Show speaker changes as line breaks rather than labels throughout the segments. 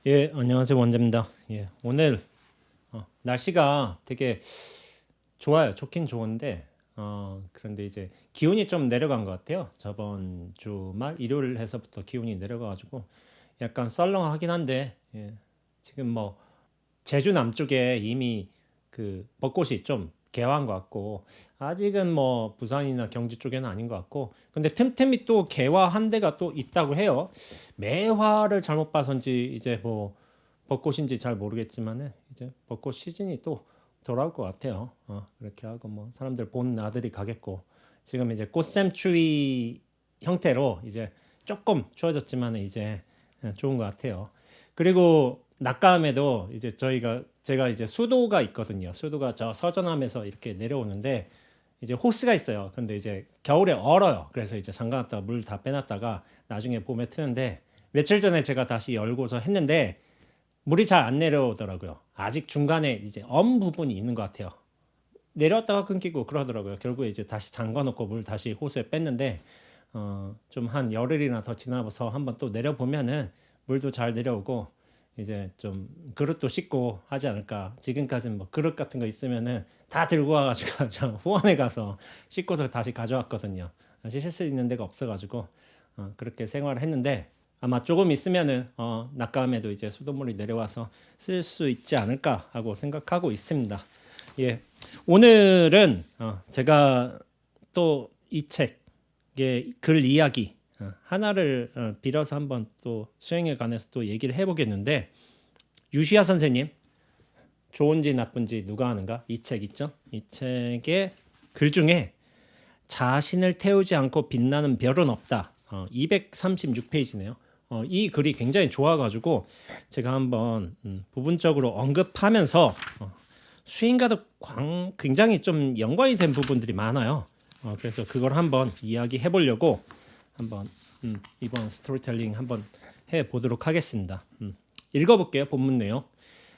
예, 안녕하세요. 원재입니다. 예, 오늘 날씨가 되게 좋아요. 좋긴 좋은데 그런데 이제 기온이 좀 내려간 것 같아요. 저번 주말 일요일 해서부터 기온이 내려가가지고 약간 썰렁하긴 한데 지금 뭐 제주 남쪽에 이미 그 벚꽃이 좀 개화한 것 같고 아직은 뭐 부산이나 경주 쪽에는 아닌 것 같고 근데 틈틈이 또 개화한 데가 또 있다고 해요. 매화를 잘못 봐서인지 이제 뭐 벚꽃인지 잘 모르겠지만은 이제 벚꽃 시즌이 또 돌아올 것 같아요. 그렇게 하고 뭐 사람들 본 나들이 가겠고 지금 이제 꽃샘추위 형태로 이제 조금 추워졌지만은 이제 좋은 것 같아요. 그리고 낮감에도 이제 제가 이제 수도가 있거든요. 수도가 저 서전함에서 이렇게 내려오는데 이제 호스가 있어요. 근데 이제 겨울에 얼어요. 그래서 이제 잠가놨다가 물 다 빼놨다가 나중에 봄에 트는데 며칠 전에 제가 다시 열고서 했는데 물이 잘 안 내려오더라고요. 아직 중간에 이제 엄 부분이 있는 것 같아요. 내려왔다가 끊기고 그러더라고요. 결국에 이제 다시 잠가놓고 물 다시 호수에 뺐는데 좀 한 열흘이나 더 지나서 한번 또 내려보면은 물도 잘 내려오고 이제 좀 그릇도 씻고 하지 않을까. 지금까지는 뭐 그릇 같은 거 있으면은 다 들고 와가지고 저 후원에 가서 씻고서 다시 가져왔거든요. 씻을 수 있는 데가 없어가지고 그렇게 생활을 했는데 아마 조금 있으면은 낮감에도 이제 수돗물이 내려와서 쓸 수 있지 않을까 하고 생각하고 있습니다. 예, 오늘은 제가 또 이 책의 글 이야기 하나를 빌어서 한번 또 수행에 관해서 또 얘기를 해보겠는데 유시아 선생님 좋은지 나쁜지 누가 아는가 이 책 있죠? 이 책의 글 중에 자신을 태우지 않고 빛나는 별은 없다. 236페이지네요. 이 글이 굉장히 좋아가지고 제가 한번 부분적으로 언급하면서 수인과도 굉장히 좀 연관이 된 부분들이 많아요. 그래서 그걸 한번 이야기해 보려고 한번 이번 스토리텔링 한번 해 보도록 하겠습니다. 읽어볼게요. 본문 내용.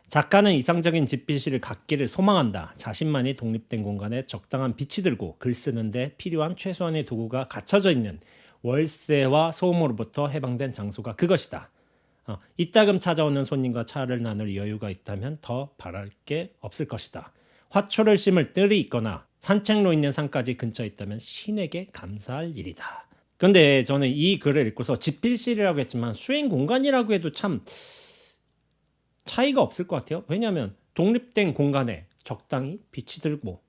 작가는 이상적인 집필실을 갖기를 소망한다. 자신만이 독립된 공간에 적당한 빛이 들고 글 쓰는데 필요한 최소한의 도구가 갖춰져 있는 월세와 소음으로부터 해방된 장소가 그것이다. 이따금 찾아오는 손님과 차를 나눌 여유가 있다면 더 바랄 게 없을 것이다. 화초를 심을 뜰이 있거나 산책로 있는 산까지 근처에 있다면 신에게 감사할 일이다. 근데 저는 이 글을 읽고서 집필실이라고 했지만 수행 공간이라고 해도 참 차이가 없을 것 같아요. 왜냐하면 독립된 공간에 적당히 빛이 들고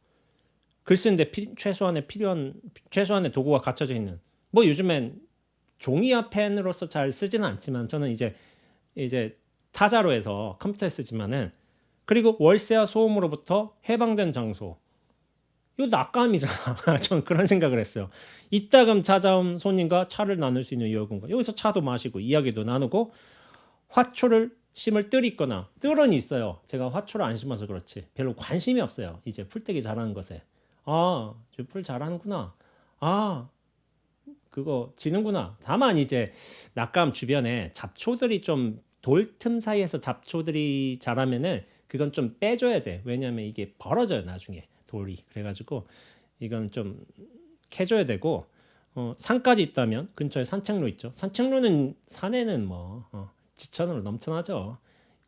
글 쓰는데 최소한의 도구가 갖춰져 있는 뭐 요즘엔 종이와 펜으로서 잘 쓰지는 않지만 저는 이제 타자로 해서 컴퓨터에 쓰지만은 그리고 월세와 소음으로부터 해방된 장소 이거 낙감이잖아. 저는 그런 생각을 했어요. 이따금 찾아온 손님과 차를 나눌 수 있는 여유 공간 여기서 차도 마시고 이야기도 나누고 화초를 심을 뜰이 있거나 뜰은 있어요. 제가 화초를 안 심어서 그렇지 별로 관심이 없어요. 이제 풀떼기 잘하는 것에 저 풀 잘하는구나. 아 그거 지는구나. 다만 이제 낙감 주변에 잡초들이 좀 돌 틈 사이에서 잡초들이 자라면은 그건 좀 빼줘야 돼. 왜냐면 이게 벌어져요 나중에 돌이. 그래가지고 이건 좀 캐줘야 되고 산까지 있다면 근처에 산책로 있죠. 산책로는 산에는 뭐 지천으로 넘쳐나죠.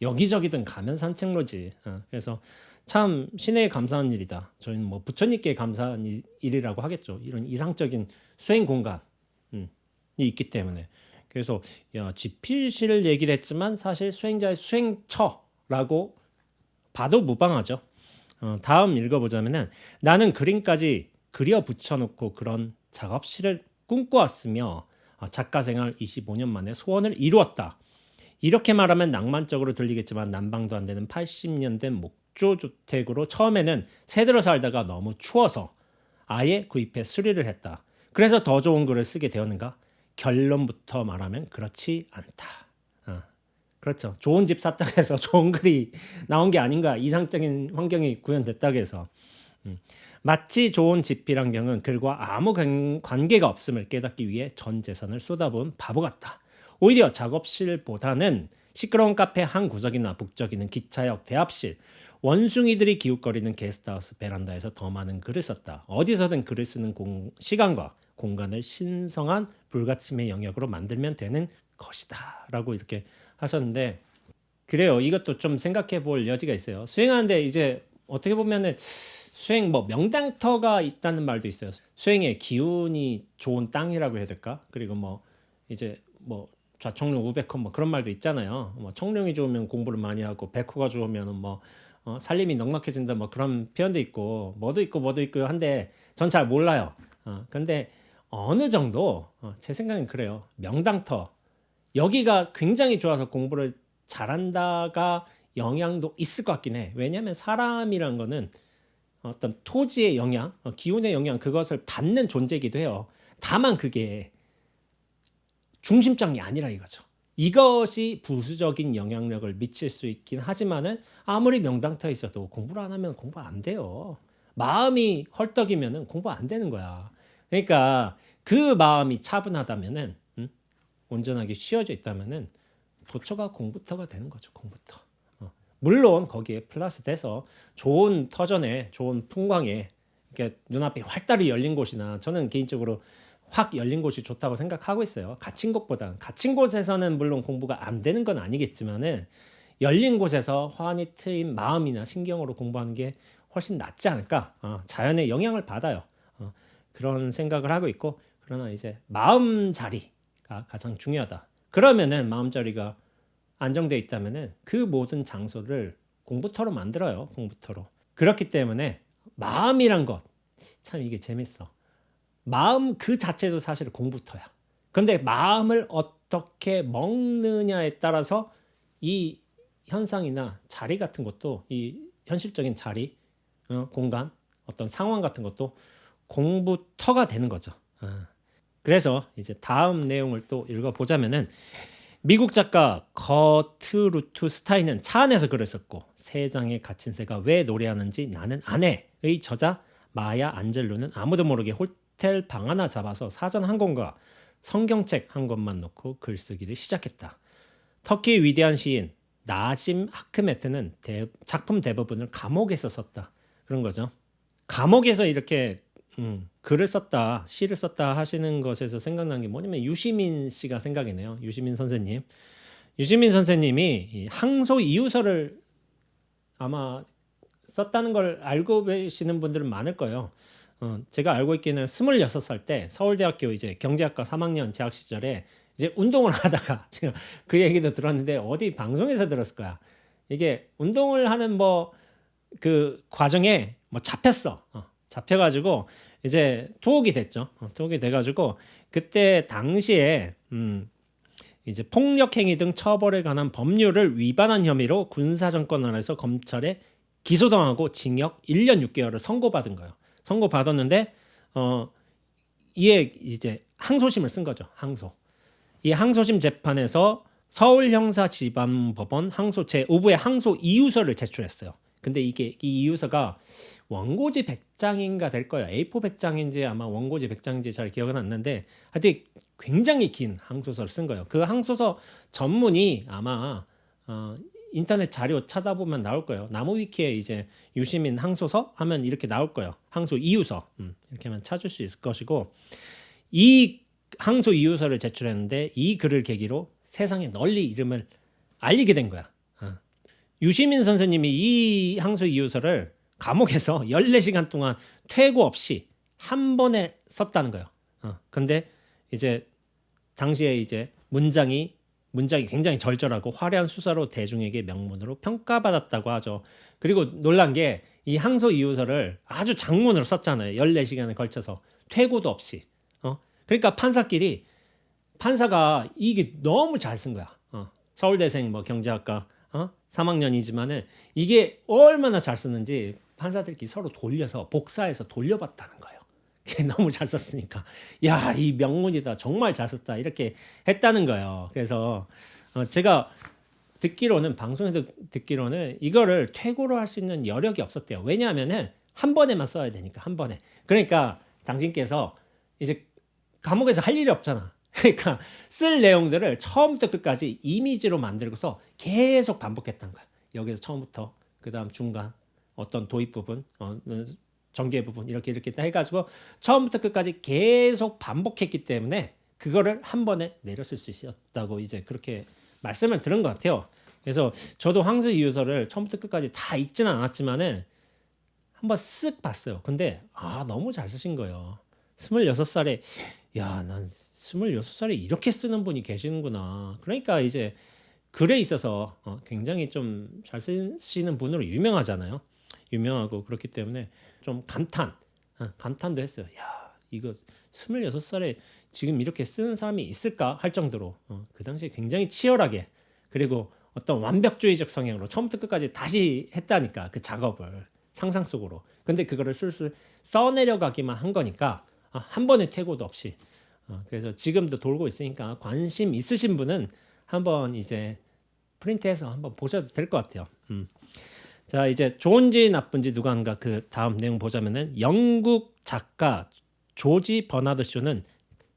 여기저기든 가면 산책로지. 그래서 참 신에게 감사한 일이다. 저희는 뭐 부처님께 감사한 일이라고 하겠죠. 이런 이상적인 수행 공간 이 있기 때문에 그래서 지필실 얘기를 했지만 사실 수행자의 수행처라고 봐도 무방하죠. 다음 읽어보자면은 나는 그림까지 그려 붙여놓고 그런 작업실을 꿈꿔왔으며 작가 생활 25년 만에 소원을 이루었다. 이렇게 말하면 낭만적으로 들리겠지만 난방도 안 되는 80년 된 목조 주택으로 처음에는 새들어 살다가 너무 추워서 아예 구입해 수리를 했다. 그래서 더 좋은 글을 쓰게 되었는가? 결론부터 말하면 그렇지 않다. 그렇죠. 좋은 집 샀다고 해서 좋은 글이 나온 게 아닌가. 이상적인 환경이 구현됐다고 해서. 마치 좋은 집필 환경은 글과 아무 관계가 없음을 깨닫기 위해 전 재산을 쏟아부은 바보 같다. 오히려 작업실보다는 시끄러운 카페 한 구석이나 북적이는 기차역 대합실, 원숭이들이 기웃거리는 게스트하우스 베란다에서 더 많은 글을 썼다. 어디서든 글을 쓰는 시간과 공간을 신성한 불가침의 영역으로 만들면 되는 것이다. 라고 이렇게 하셨는데 그래요. 이것도 좀 생각해 볼 여지가 있어요. 수행하는데 이제 어떻게 보면은 수행 뭐 명당터가 있다는 말도 있어요. 수행의 기운이 좋은 땅이라고 해야 될까? 그리고 뭐 이제 뭐 좌청룡 우백호 뭐 그런 말도 있잖아요. 뭐 청룡이 좋으면 공부를 많이 하고 백호가 좋으면은 뭐 살림이 넉넉해진다 뭐 그런 표현도 있고 뭐도 있고 한데 전 잘 몰라요. 근데 어느 정도 제 생각엔 그래요. 명당터 여기가 굉장히 좋아서 공부를 잘한다가 영향도 있을 것 같긴 해. 왜냐하면 사람이란 거는 어떤 토지의 영향, 기운의 영향 그것을 받는 존재이기도 해요. 다만 그게 중심장이 아니라 이거죠. 이것이 부수적인 영향력을 미칠 수 있긴 하지만은 아무리 명당터에 있어도 공부를 안 하면 공부 안 돼요. 마음이 헐떡이면은 공부 안 되는 거야. 그러니까 그 마음이 차분하다면은 온전하게 쉬어져 있다면은 도처가 공부터가 되는 거죠. 공부터. 물론 거기에 플러스 돼서 좋은 터전에 좋은 풍광에 이렇게 눈앞이 활달이 열린 곳이나 저는 개인적으로 확 열린 곳이 좋다고 생각하고 있어요. 갇힌 곳에서는 물론 공부가 안 되는 건 아니겠지만은 열린 곳에서 환히 트인 마음이나 신경으로 공부하는 게 훨씬 낫지 않을까? 자연의 영향을 받아요. 그런 생각을 하고 있고 그러나 이제 마음 자리가 가장 중요하다. 그러면은 마음 자리가 안정돼 있다면은 그 모든 장소를 공부터로 만들어요. 공부터로. 그렇기 때문에 마음이란 것 참 이게 재밌어. 마음 그 자체도 사실 공부터야. 근데 마음을 어떻게 먹느냐에 따라서 이 현상이나 자리 같은 것도 이 현실적인 자리, 공간, 어떤 상황 같은 것도 공부터가 되는 거죠. 그래서 이제 다음 내용을 또 읽어보자면은 미국 작가 거트루트 스타인은 차 안에서 글을 썼고 세 장의 갇힌 새가 왜 노래하는지 나는 아네의 저자 마야 안젤로는 아무도 모르게 호텔 방 하나 잡아서 사전 한 권과 성경책 한 권만 놓고 글쓰기를 시작했다. 터키의 위대한 시인 나짐 하크메트는 작품 대부분을 감옥에서 썼다. 그런 거죠. 감옥에서 이렇게 글을 썼다, 시를 썼다 하시는 것에서 생각난 게 뭐냐면 유시민 씨가 생각이네요. 유시민 선생님. 유시민 선생님이 이 항소 이유서를 아마 썼다는 걸 알고 계시는 분들은 많을 거예요. 제가 알고 있기는 26살 때 서울대학교 이제 경제학과 3학년 재학 시절에 이제 운동을 하다가 제가 그 얘기도 들었는데 어디 방송에서 들었을 거야. 이게 운동을 하는 뭐 그 과정에 뭐 잡혔어. 잡혀가지고 이제 투옥이 됐죠. 투옥이 돼가지고 그때 당시에 이제 폭력행위 등 처벌에 관한 법률을 위반한 혐의로 군사정권 안에서 검찰에 기소당하고 징역 1년 6개월을 선고받은 거예요. 선고받았는데 이에 이제 항소심을 쓴 거죠. 항소. 이 항소심 재판에서 서울형사지방법원 항소 제5부의 항소 이유서를 제출했어요. 근데 이게 이 이유서가 원고지 100장인가 될 거예요. A4 100장인지 아마 원고지 100장인지 잘 기억은 안 나는데 하여튼 굉장히 긴 항소서를 쓴 거예요. 그 항소서 전문이 아마 인터넷 자료 찾아보면 나올 거예요. 나무위키에 이제 유시민 항소서 하면 이렇게 나올 거예요. 항소 이유서 이렇게 하면 찾을 수 있을 것이고 이 항소 이유서를 제출했는데 이 글을 계기로 세상에 널리 이름을 알리게 된 거야. 유시민 선생님이 이 항소 이유서를 감옥에서 14시간 동안 퇴고 없이 한 번에 썼다는 거예요. 근데 이제 당시에 이제 문장이 굉장히 절절하고 화려한 수사로 대중에게 명문으로 평가받았다고 하죠. 그리고 놀란 게 이 항소 이유서를 아주 장문으로 썼잖아요. 14시간에 걸쳐서 퇴고도 없이. 그러니까 판사가 이게 너무 잘 쓴 거야. 서울대생 뭐 경제학과 3학년이지만은 이게 얼마나 잘 썼는지 판사들끼리 서로 돌려서 복사해서 돌려봤다는 거예요. 너무 잘 썼으니까 야, 이 명문이다. 정말 잘 썼다. 이렇게 했다는 거예요. 그래서 제가 방송에서 듣기로는 이거를 퇴고로 할 수 있는 여력이 없었대요. 왜냐하면은 한 번에만 써야 되니까 한 번에. 그러니까 당신께서 이제 감옥에서 할 일이 없잖아. 그러니까 쓸 내용들을 처음부터 끝까지 이미지로 만들고서 계속 반복했던 거야. 여기서 처음부터 그다음 중간 어떤 도입 부분, 전개 부분 이렇게 해가지고 처음부터 끝까지 계속 반복했기 때문에 그거를 한 번에 내렸을 수 있었다고 이제 그렇게 말씀을 들은 것 같아요. 그래서 저도 황새 이유서를 처음부터 끝까지 다 읽지는 않았지만은 한번 쓱 봤어요. 근데 너무 잘 쓰신 거예요. 26살에 난 26살에 이렇게 쓰는 분이 계시는구나. 그러니까 이제 글에 있어서 굉장히 좀 잘 쓰시는 분으로 유명하잖아요. 유명하고 그렇기 때문에 좀 감탄도 했어요. 이거 26살에 지금 이렇게 쓰는 사람이 있을까 할 정도로 그 당시에 굉장히 치열하게, 그리고 어떤 완벽주의적 성향으로 처음부터 끝까지 다시 했다니까, 그 작업을 상상 속으로. 근데 그거를 술술 써내려가기만 한 거니까 한 번의 퇴고도 없이. 그래서 지금도 돌고 있으니까 관심 있으신 분은 한번 이제 프린트해서 한번 보셔도 될 것 같아요. 자, 이제 좋은지 나쁜지 누가 한가, 그 다음 내용 보자면은, 영국 작가 조지 버나드 쇼는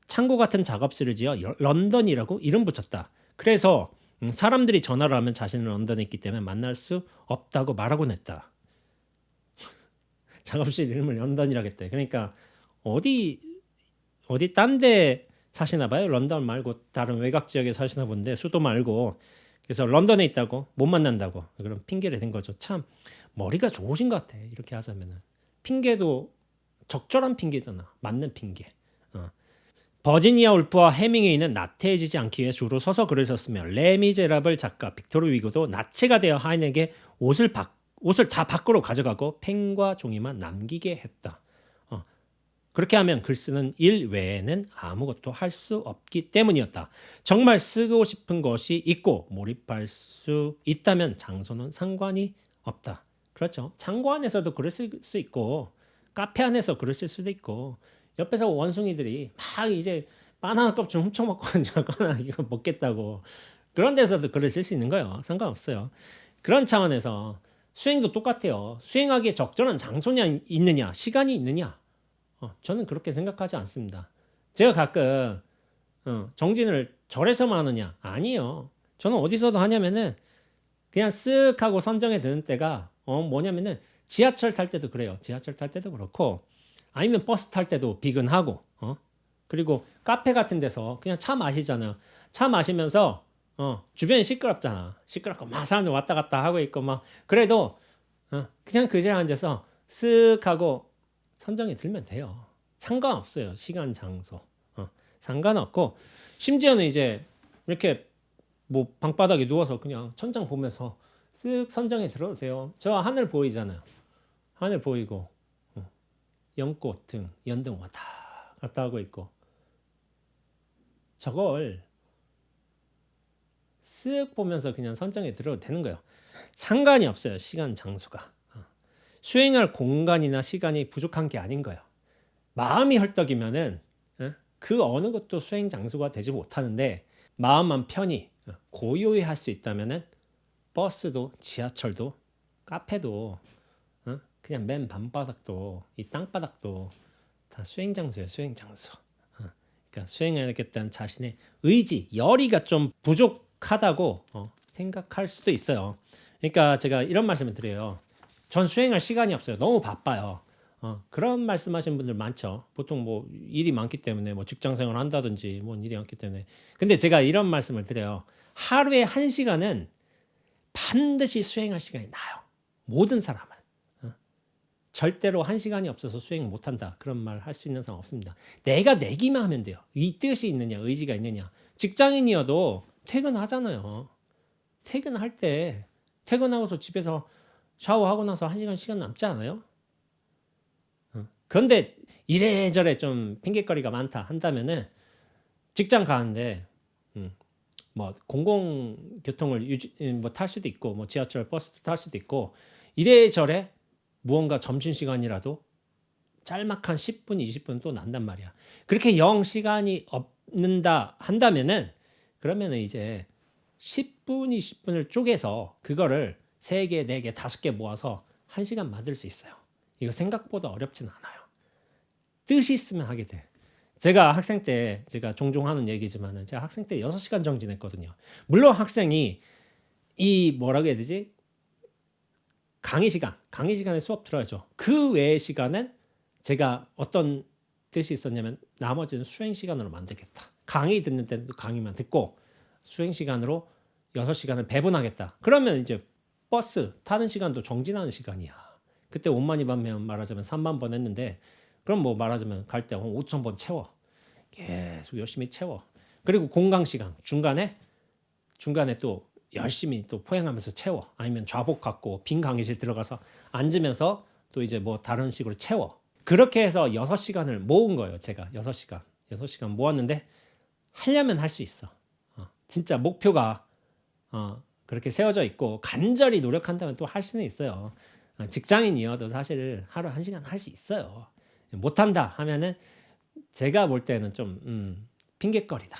창고 같은 작업실을 지어 런던이라고 이름 붙였다. 그래서 사람들이 전화를 하면 자신은 런던에 있기 때문에 만날 수 없다고 말하곤 했다. 작업실 이름을 런던이라고 했대. 그러니까 어디 딴 데 사시나 봐요. 런던 말고 다른 외곽 지역에 사시나 본데, 수도 말고. 그래서 런던에 있다고 못 만난다고 그런 핑계를 댄 거죠. 참 머리가 좋으신 것 같아. 이렇게 하자면은 핑계도 적절한 핑계잖아. 맞는 핑계. 버지니아 울프와 해밍웨이는 나태해지지 않기 위해 주로 서서 글을 썼으며, 레미제라블 작가 빅토르 위고도 나체가 되어 하인에게 옷을 다 밖으로 가져가고 펜과 종이만 남기게 했다. 그렇게 하면 글 쓰는 일 외에는 아무것도 할 수 없기 때문이었다. 정말 쓰고 싶은 것이 있고 몰입할 수 있다면 장소는 상관이 없다. 그렇죠. 창고 안에서도 글을 쓸 수 있고, 카페 안에서 글을 쓸 수도 있고, 옆에서 원숭이들이 막 이제 바나나 껍질 훔쳐먹고 앉거나 이거 먹겠다고, 그런 데서도 글을 쓸 수 있는 거예요. 상관없어요. 그런 차원에서 수행도 똑같아요. 수행하기에 적절한 장소냐 있느냐, 시간이 있느냐. 저는 그렇게 생각하지 않습니다. 제가 가끔 정진을 절에서만 하느냐? 아니요. 저는 어디서도 하냐면은 그냥 쓱 하고 선정에 드는 때가 뭐냐면은 지하철 탈 때도 그래요. 지하철 탈 때도 그렇고, 아니면 버스 탈 때도 비근하고, 그리고 카페 같은 데서 그냥 차 마시잖아요. 차 마시면서 주변이 시끄럽잖아. 시끄럽고 막 사람들 왔다 갔다 하고 있고 막, 그래도 그냥 그 자리에 앉아서 쓱 하고 선정에 들면 돼요. 상관없어요. 시간, 장소. 상관없고, 심지어는 이제 이렇게 뭐 방바닥에 누워서 그냥 천장 보면서 쓱 선정에 들어도 돼요. 저 하늘 보이잖아요. 하늘 보이고 연꽃 등 연등 왔다 갔다 하고 있고, 저걸 쓱 보면서 그냥 선정에 들어도 되는 거예요. 상관이 없어요. 시간, 장소가. 수행할 공간이나 시간이 부족한 게 아닌 거예요. 마음이 헐떡이면은 그 어느 것도 수행 장소가 되지 못하는데, 마음만 편히 고요히 할 수 있다면은 버스도 지하철도 카페도 그냥 맨 밤바닥도 이 땅바닥도 다 수행 장소예요. 수행 장소. 그러니까 수행하겠다는 자신의 의지, 열의가 좀 부족하다고 생각할 수도 있어요. 그러니까 제가 이런 말씀을 드려요. 전 수행할 시간이 없어요. 너무 바빠요. 그런 말씀하시는 분들 많죠. 보통 뭐 일이 많기 때문에, 뭐 직장 생활을 한다든지 뭐 일이 많기 때문에. 근데 제가 이런 말씀을 드려요. 하루에 1시간은 반드시 수행할 시간이 나요. 모든 사람은. 절대로 1시간이 없어서 수행 못한다, 그런 말 할 수 있는 사람 없습니다. 내가 내기만 하면 돼요. 이 뜻이 있느냐, 의지가 있느냐. 직장인이어도 퇴근하잖아요. 퇴근할 때, 퇴근하고서 집에서 샤워하고 나서 1시간 시간 남지 않아요? 그런데 이래저래 좀 핑계거리가 많다 한다면은, 직장 가는데 뭐 공공교통을 뭐 탈 수도 있고, 뭐 지하철 버스 탈 수도 있고, 이래저래 무언가 점심시간이라도 짤막한 10분 20분 또 난단 말이야. 그렇게 영 시간이 없는다 한다면은, 그러면은 이제 10분 20분을 쪼개서 그거를 3개 4개 5개 모아서 1시간 만들 수 있어요. 이거 생각보다 어렵진 않아요. 뜻이 있으면 하게 돼. 제가 학생 때, 제가 종종 하는 얘기지만은, 제가 학생 때 6시간 정진했거든요. 물론 학생이 이 뭐라고 해야 되지? 강의 시간에 수업 들어야죠. 그 외의 시간은 제가 어떤 뜻이 있었냐면, 나머지는 수행 시간으로 만들겠다. 강의 듣는 때도 강의만 듣고 수행 시간으로 6시간을 배분하겠다. 그러면 이제 버스 타는 시간도 정진하는 시간이야. 그때 5만이 반면 말하자면 3만 번 했는데 그럼 뭐 말하자면 갈 때 5천 번 채워. 계속 열심히 채워. 그리고 공강 시간 중간에 또 열심히 또 포행하면서 채워. 아니면 좌복 갖고 빈 강의실 들어가서 앉으면서 또 이제 뭐 다른 식으로 채워. 그렇게 해서 6시간을 모은 거예요. 제가 6시간 모았는데 하려면 할 수 있어. 진짜 목표가 그렇게 세워져 있고 간절히 노력한다면 또 할 수는 있어요. 직장인이어도 사실 하루 1시간 할 수 있어요. 못한다 하면은 제가 볼 때는 좀 핑계거리다.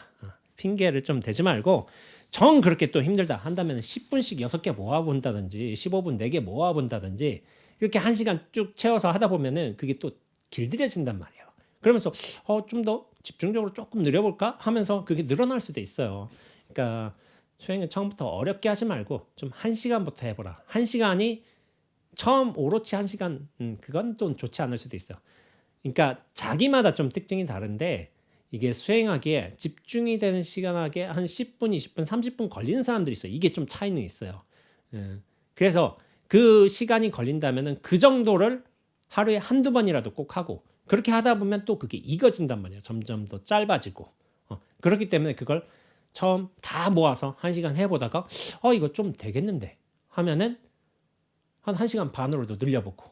핑계를 좀 대지 말고 정 그렇게 또 힘들다 한다면 10분씩 6개 모아본다든지 15분 4개 모아본다든지 이렇게 1시간 쭉 채워서 하다 보면은 그게 또 길들여진단 말이에요. 그러면서 좀 더 집중적으로 조금 늘려볼까 하면서 그게 늘어날 수도 있어요. 그러니까 수행은 처음부터 어렵게 하지 말고 좀 1시간부터 해보라. 1시간이 처음 오롯이 1시간 그건 또 좋지 않을 수도 있어요. 그러니까 자기마다 좀 특징이 다른데 이게 수행하기에 집중이 되는 시간하게 한 10분, 20분, 30분 걸리는 사람들이 있어요. 이게 좀 차이는 있어요. 그래서 그 시간이 걸린다면은 그 정도를 하루에 한두 번이라도 꼭 하고 그렇게 하다 보면 또 그게 익어진단 말이에요. 점점 더 짧아지고 그렇기 때문에 그걸 처음 다 모아서 1시간 해보다가 이거 좀 되겠는데 하면은 한 1시간 반으로도 늘려보고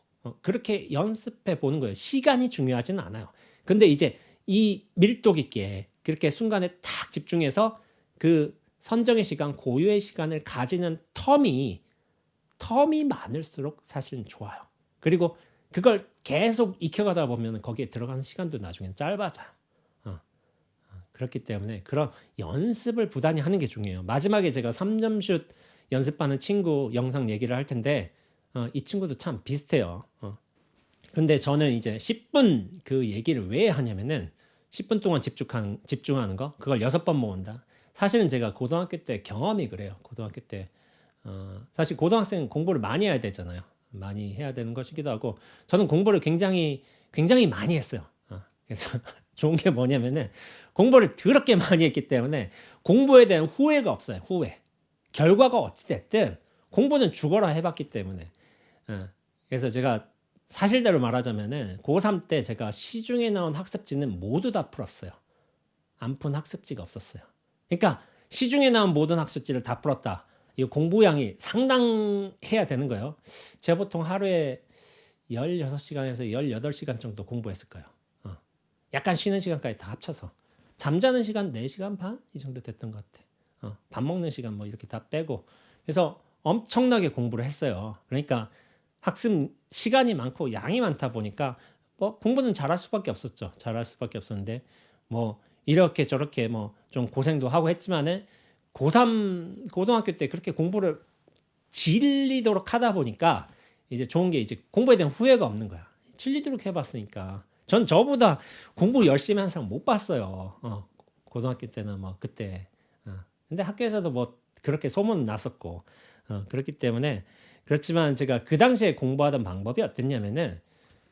그렇게 연습해 보는 거예요. 시간이 중요하지는 않아요. 근데 이제 이 밀도 있게 그렇게 순간에 딱 집중해서 그 선정의 시간, 고유의 시간을 가지는 텀이 많을수록 사실은 좋아요. 그리고 그걸 계속 익혀가다 보면 거기에 들어가는 시간도 나중엔 짧아져요. 그렇기 때문에 그런 연습을 부단히 하는 게 중요해요. 마지막에 제가 3점슛 연습하는 친구 영상 얘기를 할 텐데 이 친구도 참 비슷해요. 근데 저는 이제 10분 그 얘기를 왜 하냐면은 10분 동안 집중하는 거 그걸 6번 모은다. 사실은 제가 고등학교 때 경험이 그래요. 고등학교 때 사실 고등학생은 공부를 많이 해야 되잖아요. 많이 해야 되는 것이기도 하고 저는 공부를 굉장히 많이 했어요. 그래서 좋은 게 뭐냐면은 공부를 더럽게 많이 했기 때문에 공부에 대한 후회가 없어요. 후회. 결과가 어찌됐든 공부는 죽어라 해봤기 때문에 그래서 제가 사실대로 말하자면은 고3 때 제가 시중에 나온 학습지는 모두 다 풀었어요. 안 푼 학습지가 없었어요. 그러니까 시중에 나온 모든 학습지를 다 풀었다. 이 공부량이 상당해야 되는 거예요. 제가 보통 하루에 16시간에서 18시간 정도 공부했을 거예요. 약간 쉬는 시간까지 다 합쳐서 잠자는 시간 4시간 반 이 정도 됐던 것 같아. 밥 먹는 시간 뭐 이렇게 다 빼고 그래서 엄청나게 공부를 했어요. 그러니까 학습 시간이 많고 양이 많다 보니까 뭐 공부는 잘할 수밖에 없었죠. 잘할 수밖에 없었는데 뭐 이렇게 저렇게 뭐 좀 고생도 하고 했지만은 고3 고등학교 때 그렇게 공부를 질리도록 하다 보니까 이제 좋은 게 이제 공부에 대한 후회가 없는 거야. 질리도록 해봤으니까. 전 저보다 공부 열심히 한 사람 못 봤어요. 고등학교 때는 뭐 그때. 근데 학교에서도 뭐 그렇게 소문은 났었고 그렇기 때문에 그렇지만 제가 그 당시에 공부하던 방법이 어땠냐면은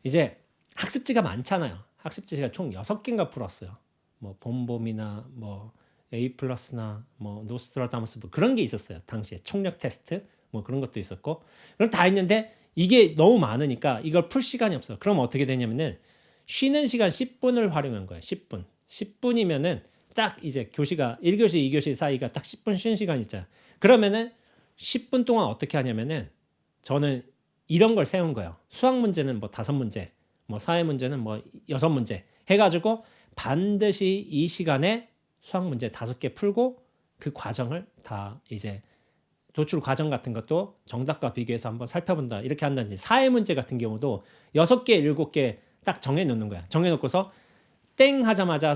이제 학습지가 많잖아요. 학습지가 총 6개인가 풀었어요. 뭐 봄봄이나 뭐 A 플러스나 뭐 노스트라다무스 뭐 그런 게 있었어요. 당시에 총력 테스트 뭐 그런 것도 있었고 그럼 다 했는데 이게 너무 많으니까 이걸 풀 시간이 없어. 그럼 어떻게 되냐면은 쉬는 시간 10분을 활용한 거예요. 10분. 10분이면은 딱 이제 교시가 1교시 2교시 사이가 딱 10분 쉬는 시간 있잖아요. 그러면은 10분 동안 어떻게 하냐면은 저는 이런 걸 세운 거예요. 수학 문제는 뭐 5문제, 뭐 사회 문제는 뭐 6문제 해가지고 반드시 이 시간에 수학 문제 5개 풀고 그 과정을 다 이제 도출 과정 같은 것도 정답과 비교해서 한번 살펴본다. 이렇게 한다든지 사회 문제 같은 경우도 6개, 7개 딱 정해놓는 거야. 정해놓고서 땡 하자마자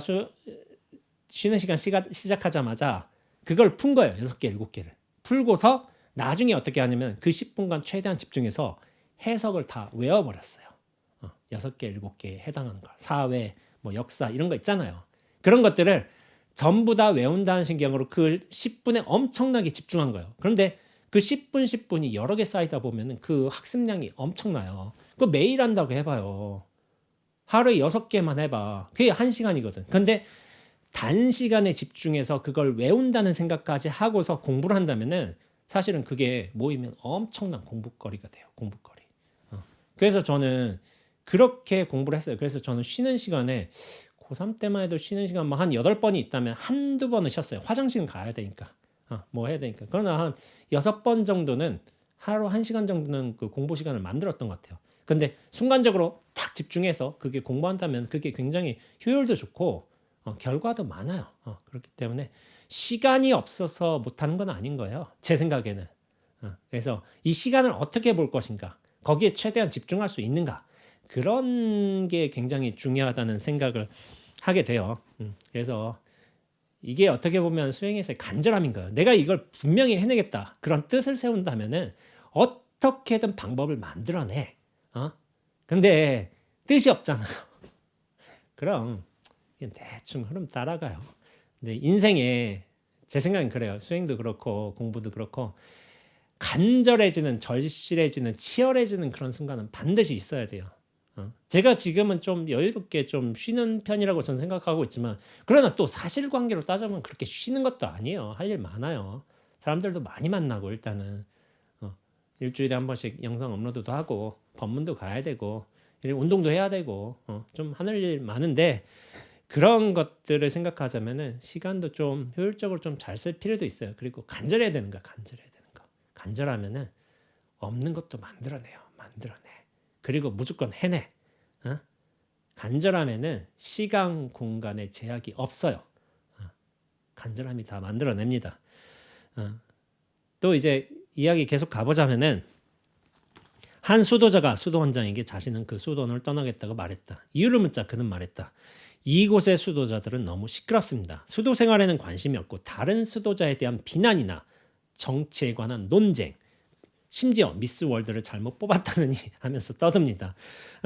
쉬는 시간 시작하자마자 그걸 푼 거예요. 6개, 7개를. 풀고서 나중에 어떻게 하냐면 그 10분간 최대한 집중해서 해석을 다 외워버렸어요. 6개, 7개에 해당하는 걸. 사회, 뭐 역사 이런 거 있잖아요. 그런 것들을 전부 다 외운다는 신경으로 그 10분에 엄청나게 집중한 거예요. 그런데 그 10분이 여러 개 쌓이다 보면 그 학습량이 엄청나요. 그거 매일 한다고 해봐요. 하루에 6개만 해봐. 그게 1시간이거든. 근데 단시간에 집중해서 그걸 외운다는 생각까지 하고서 공부를 한다면은 사실은 그게 모이면 엄청난 공부거리가 돼요. 공부거리. 그래서 저는 그렇게 공부를 했어요. 그래서 저는 쉬는 시간에 고3 때만 해도 쉬는 시간 한 8번이 있다면 한두 번은 쉬었어요. 화장실 가야 되니까. 뭐 해야 되니까. 그러나 한 6번 정도는 하루 1시간 정도는 그 공부 시간을 만들었던 것 같아요. 근데 순간적으로 딱 집중해서 그게 공부한다면 그게 굉장히 효율도 좋고 결과도 많아요. 그렇기 때문에 시간이 없어서 못하는 건 아닌 거예요. 제 생각에는. 그래서 이 시간을 어떻게 볼 것인가, 거기에 최대한 집중할 수 있는가, 그런 게 굉장히 중요하다는 생각을 하게 돼요. 그래서 이게 어떻게 보면 수행에서의 간절함인 거예요. 내가 이걸 분명히 해내겠다, 그런 뜻을 세운다면은 어떻게든 방법을 만들어내. 근데 뜻이 없잖아요. 그럼 그냥 대충 흐름 따라가요. 근데 인생에 제 생각엔 그래요. 수행도 그렇고 공부도 그렇고 간절해지는, 절실해지는, 치열해지는 그런 순간은 반드시 있어야 돼요. 제가 지금은 좀 여유롭게 좀 쉬는 편이라고 저는 생각하고 있지만, 그러나 또 사실관계로 따져보면 그렇게 쉬는 것도 아니에요. 할 일 많아요. 사람들도 많이 만나고, 일단은 일주일에 한 번씩 영상 업로드도 하고 법문도 가야 되고 운동도 해야 되고 좀 하늘 일 많은데, 그런 것들을 생각하자면은 시간도 좀 효율적으로 좀 잘 쓸 필요도 있어요. 그리고 간절해야 되는 거야. 간절해야 되는 거. 간절하면은 없는 것도 만들어내요. 만들어내. 그리고 무조건 해내. 간절하면은 시간 공간의 제약이 없어요. 간절함이 다 만들어냅니다. 또 이제 이야기 계속 가보자면은, 한 수도자가 수도원장에게 자신은 그 수도원을 떠나겠다고 말했다. 이유를 묻자 그는 말했다. 이곳의 수도자들은 너무 시끄럽습니다. 수도 생활에는 관심이 없고 다른 수도자에 대한 비난이나 정치에 관한 논쟁, 심지어 미스 월드를 잘못 뽑았다느니 하면서 떠듭니다.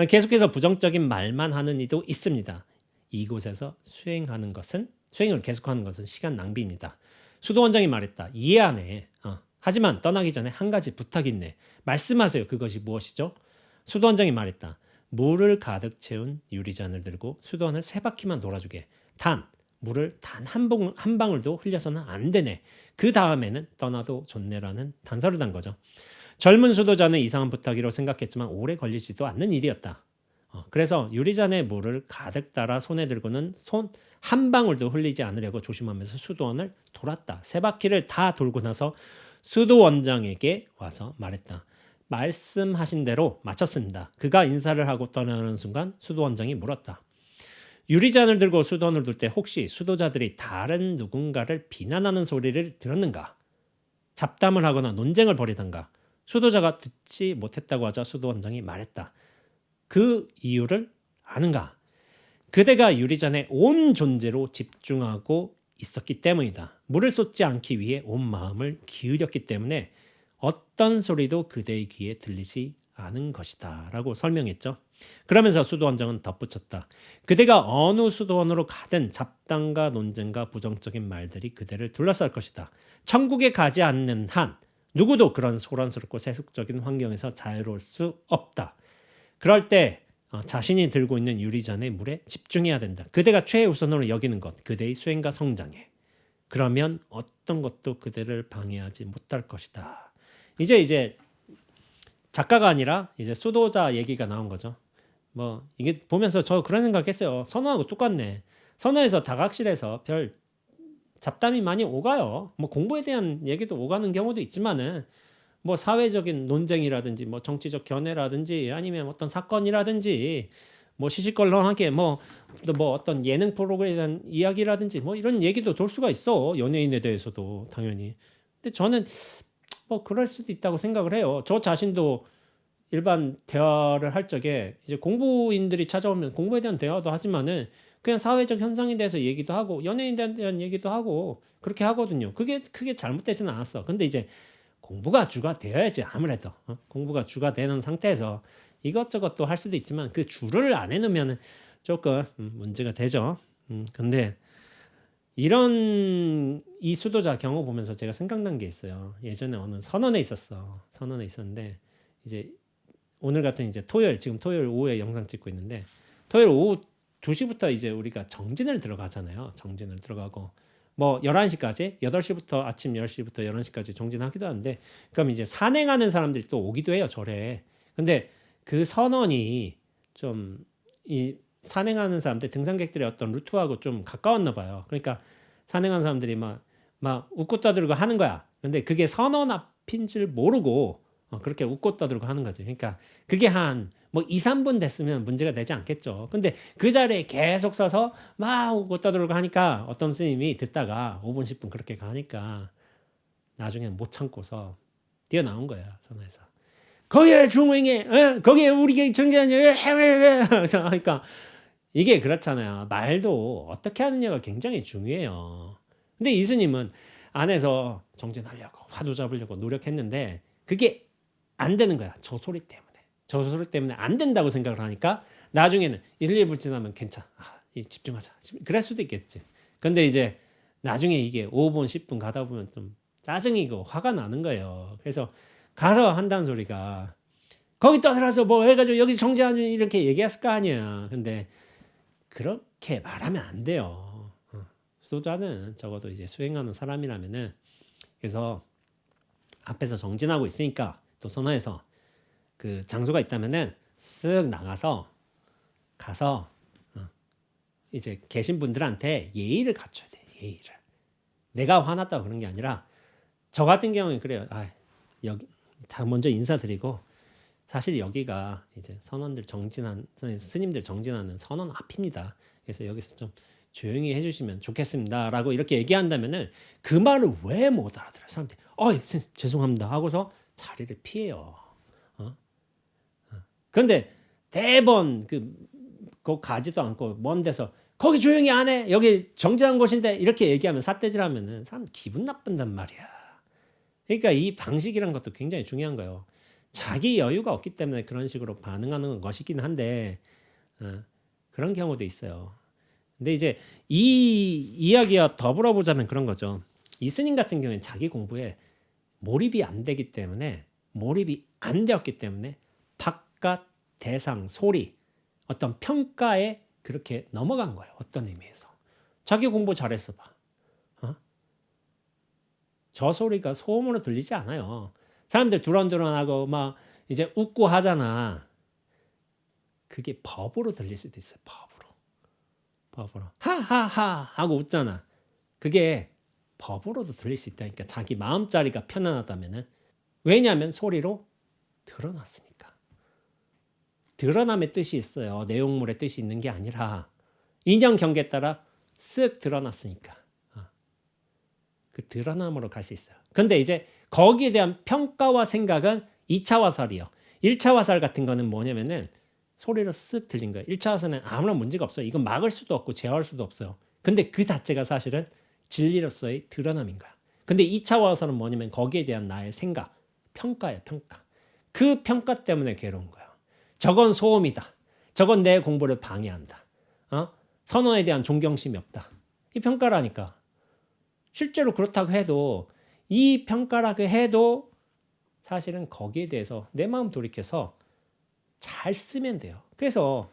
계속해서 부정적인 말만 하는 이도 있습니다. 이곳에서 수행을 계속하는 것은 시간 낭비입니다. 수도원장이 말했다. 이해하네. 하지만 떠나기 전에 한 가지 부탁이 있네. 말씀하세요. 그것이 무엇이죠? 수도원장이 말했다. 물을 가득 채운 유리잔을 들고 수도원을 3바퀴만 돌아주게. 물을 단 한 방울도 흘려서는 안 되네. 그 다음에는 떠나도 좋네라는 단서를 단 거죠. 젊은 수도자는 이상한 부탁이라고 생각했지만 오래 걸리지도 않는 일이었다. 그래서 유리잔에 물을 가득 따라 손에 들고는 손 한 방울도 흘리지 않으려고 조심하면서 수도원을 돌았다. 3바퀴를 다 돌고 나서 수도원장에게 와서 말했다. 말씀하신 대로 마쳤습니다. 그가 인사를 하고 떠나는 순간 수도원장이 물었다. 유리잔을 들고 수도원을 둘 때 혹시 수도자들이 다른 누군가를 비난하는 소리를 들었는가? 잡담을 하거나 논쟁을 벌이던가? 수도자가 듣지 못했다고 하자 수도원장이 말했다. 그 이유를 아는가? 그대가 유리잔에 온 존재로 집중하고 있었기 때문이다. 물을 쏟지 않기 위해 온 마음을 기울였기 때문에 어떤 소리도 그대의 귀에 들리지 않은 것이다 라고 설명했죠. 그러면서 수도원장은 덧붙였다. 그대가 어느 수도원으로 가든 잡담과 논쟁과 부정적인 말들이 그대를 둘러쌀 것이다. 천국에 가지 않는 한 누구도 그런 소란스럽고 세속적인 환경에서 자유로울 수 없다. 그럴 때 자신이 들고 있는 유리잔의 물에 집중해야 된다. 그대가 최우선으로 여기는 것, 그대의 수행과 성장에. 그러면 어떤 것도 그대를 방해하지 못할 것이다. 이제 작가가 아니라 이제 수도자 얘기가 나온 거죠. 뭐 이게 보면서 저 그런 생각했어요. 선호하고 똑같네. 선호에서 다각실에서 별 잡담이 많이 오가요. 뭐 공부에 대한 얘기도 오가는 경우도 있지만은 뭐 사회적인 논쟁이라든지 뭐 정치적 견해라든지 아니면 어떤 사건이라든지 뭐 시시껄렁하게 뭐 어떤 예능 프로그램에 대한 이야기라든지 뭐 이런 얘기도 돌 수가 있어. 연예인에 대해서도 당연히. 근데 저는 뭐 그럴 수도 있다고 생각을 해요. 저 자신도 일반 대화를 할 적에 이제 공부인들이 찾아오면 공부에 대한 대화도 하지만은 그냥 사회적 현상에 대해서 얘기도 하고 연예인에 대한 얘기도 하고 그렇게 하거든요. 그게 크게 잘못되지는 않았어. 근데 이제 공부가 주가 되어야지. 아무래도 공부가 주가 되는 상태에서 이것저것 또 할 수도 있지만 그 주를 안 해놓으면 조금 문제가 되죠. 근데 이런 이 수도자 경우 보면서 제가 생각난 게 있어요. 예전에 어느 선원에 있었는데 이제 오늘 같은 이제 지금 토요일 오후에 영상 찍고 있는데 토요일 오후 2시부터 이제 우리가 정진을 들어가잖아요. 정진을 들어가고 뭐 11시까지 8시부터 아침 10시부터 11시까지 정진하기도 하는데 그럼 이제 산행하는 사람들이 또 오기도 해요, 절에. 근데 그 선원이 좀 이 산행하는 사람들 등산객들의 어떤 루트하고 좀 가까웠나 봐요. 그러니까 산행하는 사람들이 막 웃고 떠들고 하는 거야. 근데 그게 선원 앞인 줄 모르고 그렇게 웃고 떠들고 하는 거지. 그러니까 그게 한 뭐 2, 3분 됐으면 문제가 되지 않겠죠. 근데 그 자리에 계속 서서 막 웃고 떠들고 하니까 어떤 스님이 듣다가 5분, 10분 그렇게 가니까 나중에는 못 참고서 뛰어나온 거야, 선에서. 거기에 중흥에, 거기에 우리가 정지하냐, 그러니까 이게 그렇잖아요. 말도 어떻게 하느냐가 굉장히 중요해요. 근데 이 스님은 안에서 정진하려고 화두 잡으려고 노력했는데 그게 안 되는 거야. 저 소리 때문에. 저 소리 때문에 안 된다고 생각을 하니까 나중에는 1, 2분 지나면 괜찮아. 집중하자. 그럴 수도 있겠지. 근데 이제 나중에 이게 5분, 10분 가다 보면 좀 짜증이고 화가 나는 거예요. 그래서 가서 한다는 소리가 거기 떠들어서 뭐 해가지고 여기 정지하는 이렇게 얘기했을 거 아니야. 근데 그렇게 말하면 안 돼요. 수도자는 적어도 이제 수행하는 사람이라면은 그래서 앞에서 정진하고 있으니까 또 선호해서 그 장소가 있다면은 쓱 나가서 가서 이제 계신 분들한테 예의를 갖춰야 돼. 예의를. 내가 화났다고 그런 게 아니라 저 같은 경우는 그래요. 여기 다 먼저 인사드리고 사실 여기가 이제 선원들 정진한 스님들 정진하는 선원 앞입니다. 그래서 여기서 좀 조용히 해주시면 좋겠습니다라고 이렇게 얘기한다면은 그 말을 왜 못 알아들어요? 사람들이 스님 죄송합니다 하고서 자리를 피해요. 그런데 대번 그 가지도 않고 먼 데서 거기 조용히 안 해. 여기 정진한 곳인데 이렇게 얘기하면 삿대질하면은 사람 기분 나쁜단 말이야. 그러니까 이 방식이란 것도 굉장히 중요한 거예요. 자기 여유가 없기 때문에 그런 식으로 반응하는 것이긴 한데 그런 경우도 있어요. 근데 이제 이 이야기와 더불어 보자면 그런 거죠. 이 스님 같은 경우에는 자기 공부에 몰입이 안 되기 때문에 몰입이 안 되었기 때문에 바깥 대상 소리 어떤 평가에 그렇게 넘어간 거예요. 어떤 의미에서 자기 공부 잘했어 봐. 저 소리가 소음으로 들리지 않아요. 사람들 두런두런하고 막 이제 웃고 하잖아. 그게 법으로 들릴 수도 있어요. 법으로 하하하 하고 웃잖아. 그게 법으로도 들릴 수 있다니까. 자기 마음자리가 편안하다면은. 왜냐하면 소리로 드러났으니까. 드러남의 뜻이 있어요. 내용물의 뜻이 있는 게 아니라 인연 경계에 따라 쓱 드러났으니까. 그 드러남으로 갈 수 있어요. 근데 이제 거기에 대한 평가와 생각은 2차 화살이요. 1차 화살 같은 거는 뭐냐면은 소리로 쓱 들린 거예요. 1차 화살은 아무런 문제가 없어요. 이건 막을 수도 없고 제어할 수도 없어요. 근데 그 자체가 사실은 진리로서의 드러남인 거야. 근데 2차 화살은 뭐냐면 거기에 대한 나의 생각, 평가예요. 평가. 그 평가 때문에 괴로운 거야. 저건 소음이다. 저건 내 공부를 방해한다. 선호에 대한 존경심이 없다. 이 평가라니까. 실제로 그렇다고 해도 이 평가라고 해도 사실은 거기에 대해서 내 마음 돌이켜서 잘 쓰면 돼요. 그래서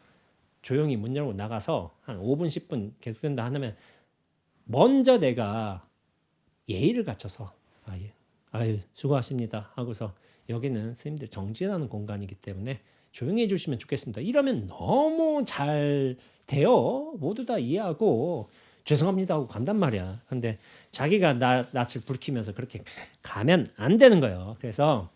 조용히 문 열고 나가서 한 5분 10분 계속된다 하면 먼저 내가 예의를 갖춰서 아유 수고하십니다 하고서 여기는 스님들 정진하는 공간이기 때문에 조용히 해주시면 좋겠습니다. 이러면 너무 잘 돼요. 모두 다 이해하고 죄송합니다 하고 간단 말이야. 근데 자기가 낯을 붉히면서 그렇게 가면 안 되는 거예요. 그래서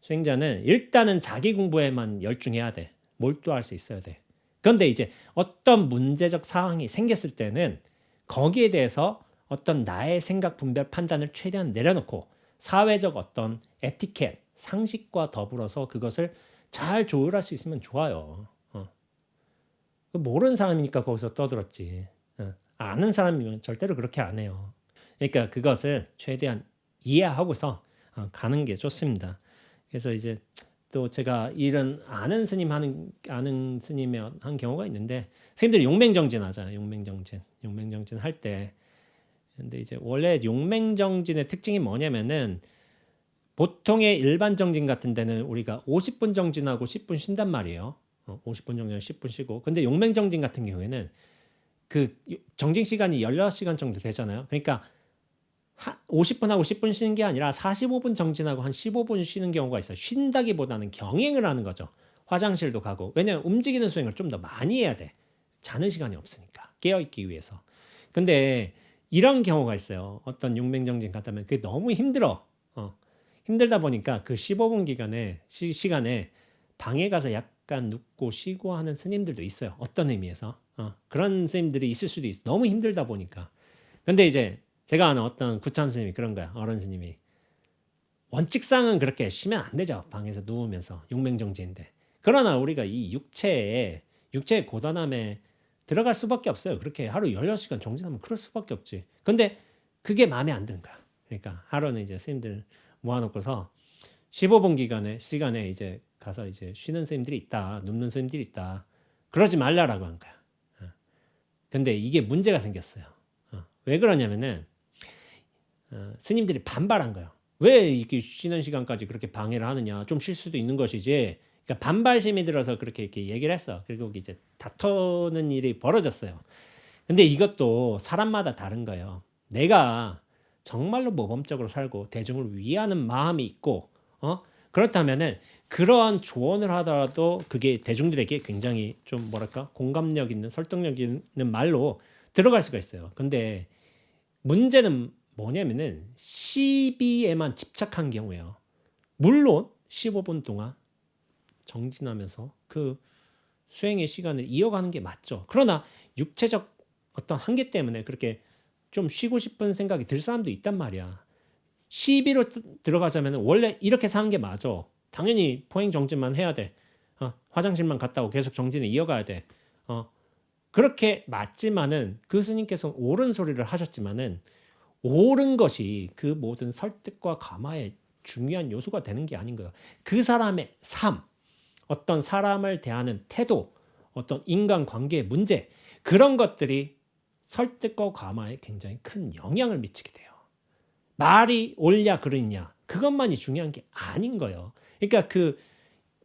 수행자는 일단은 자기 공부에만 열중해야 돼. 몰두할 수 있어야 돼. 그런데 이제 어떤 문제적 상황이 생겼을 때는 거기에 대해서 어떤 나의 생각, 분별, 판단을 최대한 내려놓고 사회적 어떤 에티켓, 상식과 더불어서 그것을 잘 조율할 수 있으면 좋아요. 모르는 사람이니까 거기서 떠들었지. 아는 사람이면 절대로 그렇게 안 해요. 그러니까 그것을 최대한 이해하고서 가는 게 좋습니다. 그래서 이제 또 제가 이런 아는 스님의 한 경우가 있는데 스님들이 용맹정진 하잖아요. 용맹정진 할 때. 근데 이제 원래 용맹정진의 특징이 뭐냐면은 보통의 일반 정진 같은 데는 우리가 50분 정진하고 10분 쉰단 말이에요. 50분 정도 10분 쉬고. 근데 용맹정진 같은 경우에는 그 정진 시간이 16시간 정도 되잖아요. 그러니까 50분하고 10분 쉬는 게 아니라 45분 정진하고 한 15분 쉬는 경우가 있어요. 쉰다기보다는 경행을 하는 거죠. 화장실도 가고. 왜냐면 움직이는 수행을 좀 더 많이 해야 돼. 자는 시간이 없으니까. 깨어있기 위해서. 근데 이런 경우가 있어요. 어떤 용맹정진 갔다면 그게 너무 힘들어. 힘들다 보니까 그 15분 기간에 시간에 방에 가서 약간 눕고 쉬고 하는 스님들도 있어요. 어떤 의미에서. 그런 스님들이 있을 수도 있어. 너무 힘들다 보니까. 근데 이제 제가 아는 어떤 구참 스님이 그런 거야. 어른 스님이. 원칙상은 그렇게 쉬면 안 되죠. 방에서 누우면서 용맹정지인데. 그러나 우리가 이 육체의 고단함에 들어갈 수밖에 없어요. 그렇게 하루 16시간 정진하면 그럴 수밖에 없지. 근데 그게 마음에 안 드는 거야. 그러니까 하루는 이제 스님들 모아놓고서 15분 시간에 이제 가서 이제 쉬는 스님들이 있다. 눕는 스님들이 있다. 그러지 말라라고 한 거야. 근데 이게 문제가 생겼어요. 왜 그러냐면은 스님들이 반발한 거예요. 왜 이렇게 쉬는 시간까지 그렇게 방해를 하느냐? 좀 쉴 수도 있는 것이지. 그러니까 반발심이 들어서 그렇게 이렇게 얘기를 했어. 그리고 이제 다투는 일이 벌어졌어요. 근데 이것도 사람마다 다른 거예요. 내가 정말로 모범적으로 살고 대중을 위하는 마음이 있고, 그렇다면은 그러한 조언을 하더라도 그게 대중들에게 굉장히 좀 뭐랄까 공감력 있는 설득력 있는 말로 들어갈 수가 있어요. 근데 문제는 뭐냐면은 시비에만 집착한 경우예요. 물론 15분 동안 정진하면서 그 수행의 시간을 이어가는 게 맞죠. 그러나 육체적 어떤 한계 때문에 그렇게 좀 쉬고 싶은 생각이 들 사람도 있단 말이야. 시비로 들어가자면 원래 이렇게 사는 게 맞아. 당연히 포행 정진만 해야 돼. 화장실만 갔다 오고 계속 정진을 이어가야 돼. 그렇게 맞지만은 그 스님께서 옳은 소리를 하셨지만은 옳은 것이 그 모든 설득과 감화의 중요한 요소가 되는 게 아닌 거예요. 그 사람의 삶, 어떤 사람을 대하는 태도, 어떤 인간관계의 문제, 그런 것들이 설득과 감화에 굉장히 큰 영향을 미치게 돼요. 말이 옳냐 그르냐 그것만이 중요한 게 아닌 거예요. 그러니까 그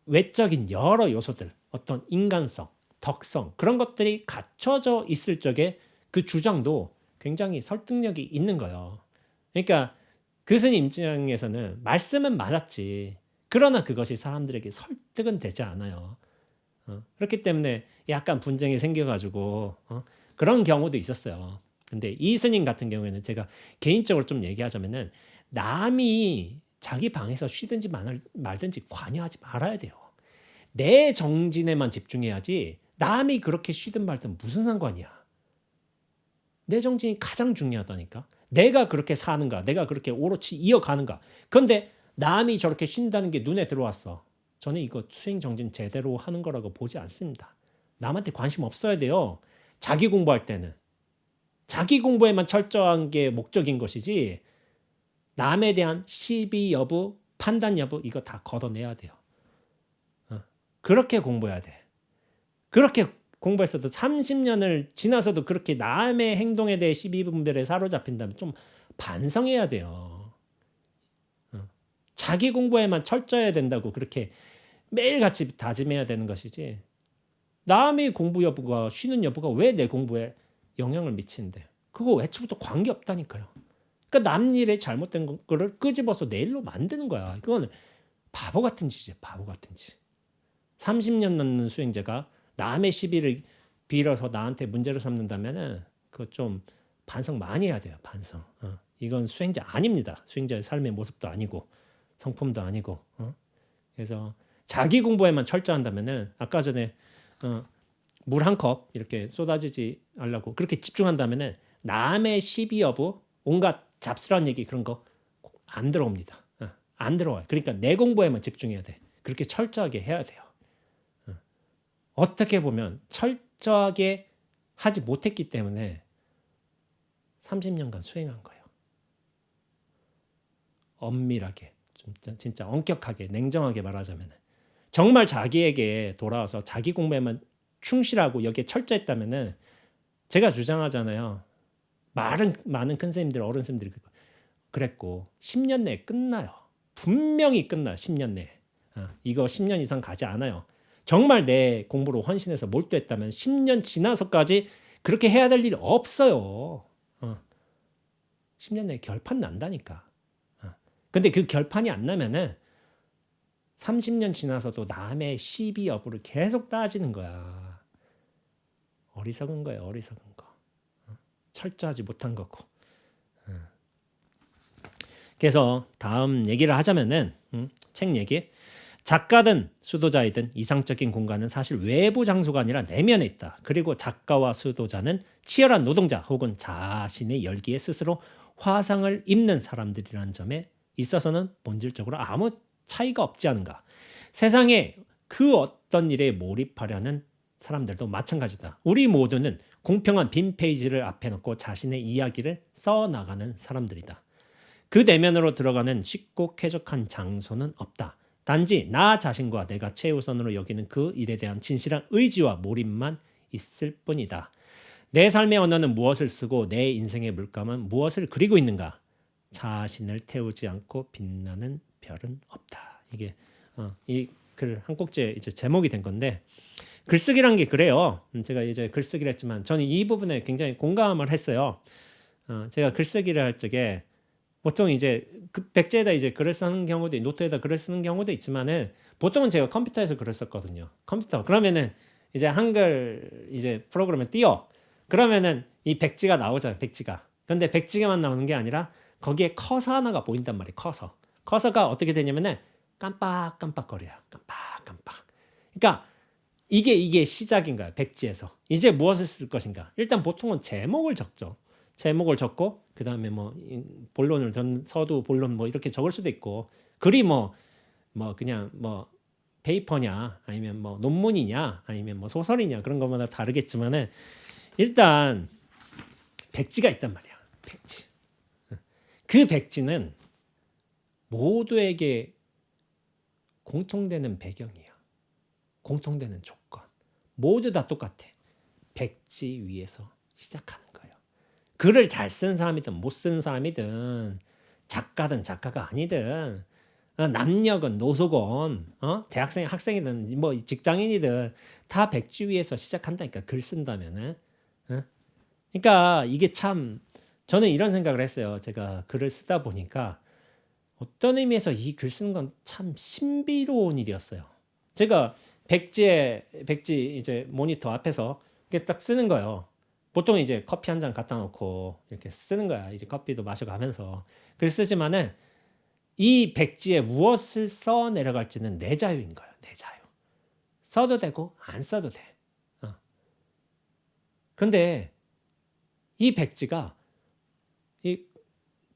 외적인 여러 요소들, 어떤 인간성, 덕성 그런 것들이 갖춰져 있을 적에 그 주장도 굉장히 설득력이 있는 거예요. 그러니까 그 스님 입장에서는 말씀은 맞았지. 그러나 그것이 사람들에게 설득은 되지 않아요. 그렇기 때문에 약간 분쟁이 생겨가지고 그런 경우도 있었어요. 근데 이 스님 같은 경우에는 제가 개인적으로 좀 얘기하자면은 남이 자기 방에서 쉬든지 말든지 관여하지 말아야 돼요. 내 정진에만 집중해야지 남이 그렇게 쉬든 말든 무슨 상관이야. 내 정진이 가장 중요하다니까. 내가 그렇게 사는가, 내가 그렇게 오롯이 이어가는가. 그런데 남이 저렇게 쉰다는 게 눈에 들어왔어. 저는 이거 수행 정진 제대로 하는 거라고 보지 않습니다. 남한테 관심 없어야 돼요. 자기 공부할 때는. 자기 공부에만 철저한 게 목적인 것이지 남에 대한 시비 여부, 판단 여부 이거 다 걷어내야 돼요. 그렇게 공부해야 돼. 그렇게 공부했어도 30년을 지나서도 그렇게 남의 행동에 대해 시비 분별에 사로잡힌다면 좀 반성해야 돼요. 자기 공부에만 철저해야 된다고 그렇게 매일같이 다짐해야 되는 것이지 남의 공부 여부가 쉬는 여부가 왜 내 공부에 영향을 미치는데 그거 애초부터 관계없다니까요. 그러니까 남 일에 잘못된 거를 끄집어서 내 일로 만드는 거야. 그건 바보 같은 짓이야. 바보 같은 짓. 30년 넘는 수행자가 남의 시비를 빌어서 나한테 문제를 삼는다면은 그거 좀 반성 많이 해야 돼요. 반성. 이건 수행자 아닙니다. 수행자의 삶의 모습도 아니고 성품도 아니고. 그래서 자기 공부에만 철저한다면은 아까 전에 물 한 컵 이렇게 쏟아지지 않으려고 그렇게 집중한다면은 남의 시비 여부, 온갖 잡스러운 얘기 그런 거 안 들어옵니다. 안 들어와요. 그러니까 내 공부에만 집중해야 돼. 그렇게 철저하게 해야 돼요. 어떻게 보면 철저하게 하지 못했기 때문에 30년간 수행한 거예요. 엄밀하게, 진짜 엄격하게, 냉정하게 말하자면 정말 자기에게 돌아와서 자기 공부에만 충실하고 여기에 철저했다면은 제가 주장하잖아요. 많은 큰 스님들, 어른 스님들이 그랬고 10년 내에 끝나요. 분명히 끝나요. 10년 내에. 이거 10년 이상 가지 않아요. 정말 내 공부로 헌신해서 몰두했다면 10년 지나서까지 그렇게 해야 될 일이 없어요. 10년 내에 결판 난다니까. 근데 그 결판이 안 나면은 30년 지나서도 남의 시비 여부를 계속 따지는 거야. 어리석은 거예요, 어리석은 거. 철저하지 못한 거고. 그래서 다음 얘기를 하자면은 책 얘기. 작가든 수도자이든 이상적인 공간은 사실 외부 장소가 아니라 내면에 있다. 그리고 작가와 수도자는 치열한 노동자 혹은 자신의 열기에 스스로 화상을 입는 사람들이라는 점에 있어서는 본질적으로 아무 차이가 없지 않은가. 세상에 그 어떤 일에 몰입하려는 사람들도 마찬가지다. 우리 모두는 공평한 빈 페이지를 앞에 놓고 자신의 이야기를 써나가는 사람들이다. 그 내면으로 들어가는 쉽고 쾌적한 장소는 없다. 단지 나 자신과 내가 최우선으로 여기는 그 일에 대한 진실한 의지와 몰입만 있을 뿐이다. 내 삶의 언어는 무엇을 쓰고 내 인생의 물감은 무엇을 그리고 있는가? 자신을 태우지 않고 빛나는 별은 없다. 이게 이 글 한 꼭지에 이제 제목이 된 건데, 글쓰기란 게 그래요. 제가 이제 글쓰기를 했지만 저는 이 부분에 굉장히 공감을 했어요. 제가 글쓰기를 할 적에 보통 이제 그 백지에다 이제 글을 쓰는 경우도 노트에다 글을 쓰는 경우도 있지만은 보통은 제가 컴퓨터에서 글을 썼거든요. 컴퓨터. 그러면은 이제 한글 이제 프로그램에 띄워. 그러면은 이 백지가 나오잖아요. 백지가. 근데 백지가만 나오는 게 아니라 거기에 커서 하나가 보인단 말이에요. 커서. 커서가 어떻게 되냐면은 깜빡깜빡거려요. 깜빡깜빡. 그러니까 이게 시작인 거야. 백지에서. 이제 무엇을 쓸 것인가? 일단 보통은 제목을 적죠. 제목을 적고 그 다음에 뭐 본론을 서두 본론 뭐 이렇게 적을 수도 있고, 글이 뭐 그냥 뭐 페이퍼냐 아니면 뭐 논문이냐 아니면 뭐 소설이냐 그런 것마다 다르겠지만은 일단 백지가 있단 말이야. 백지. 그 백지는 모두에게 공통되는 배경이야. 공통되는 조건. 모두 다 똑같아. 백지 위에서 시작하는 거예요. 글을 잘 쓴 사람이든 못 쓴 사람이든 작가든 작가가 아니든 남녀건 노소건 대학생 학생이든 뭐 직장인이든 다 백지 위에서 시작한다니까. 글 쓴다면은. 그러니까 이게 참 저는 이런 생각을 했어요. 제가 글을 쓰다 보니까 어떤 의미에서 이 글 쓰는 건 참 신비로운 일이었어요. 제가 백지 이제 모니터 앞에서 이렇게 딱 쓰는 거예요. 보통 이제 커피 한 잔 갖다 놓고 이렇게 쓰는 거야. 이제 커피도 마셔가면서 글 쓰지만은 이 백지에 무엇을 써 내려갈지는 내 자유인 거예요. 내 자유. 써도 되고 안 써도 돼. 그런데 이 백지가 이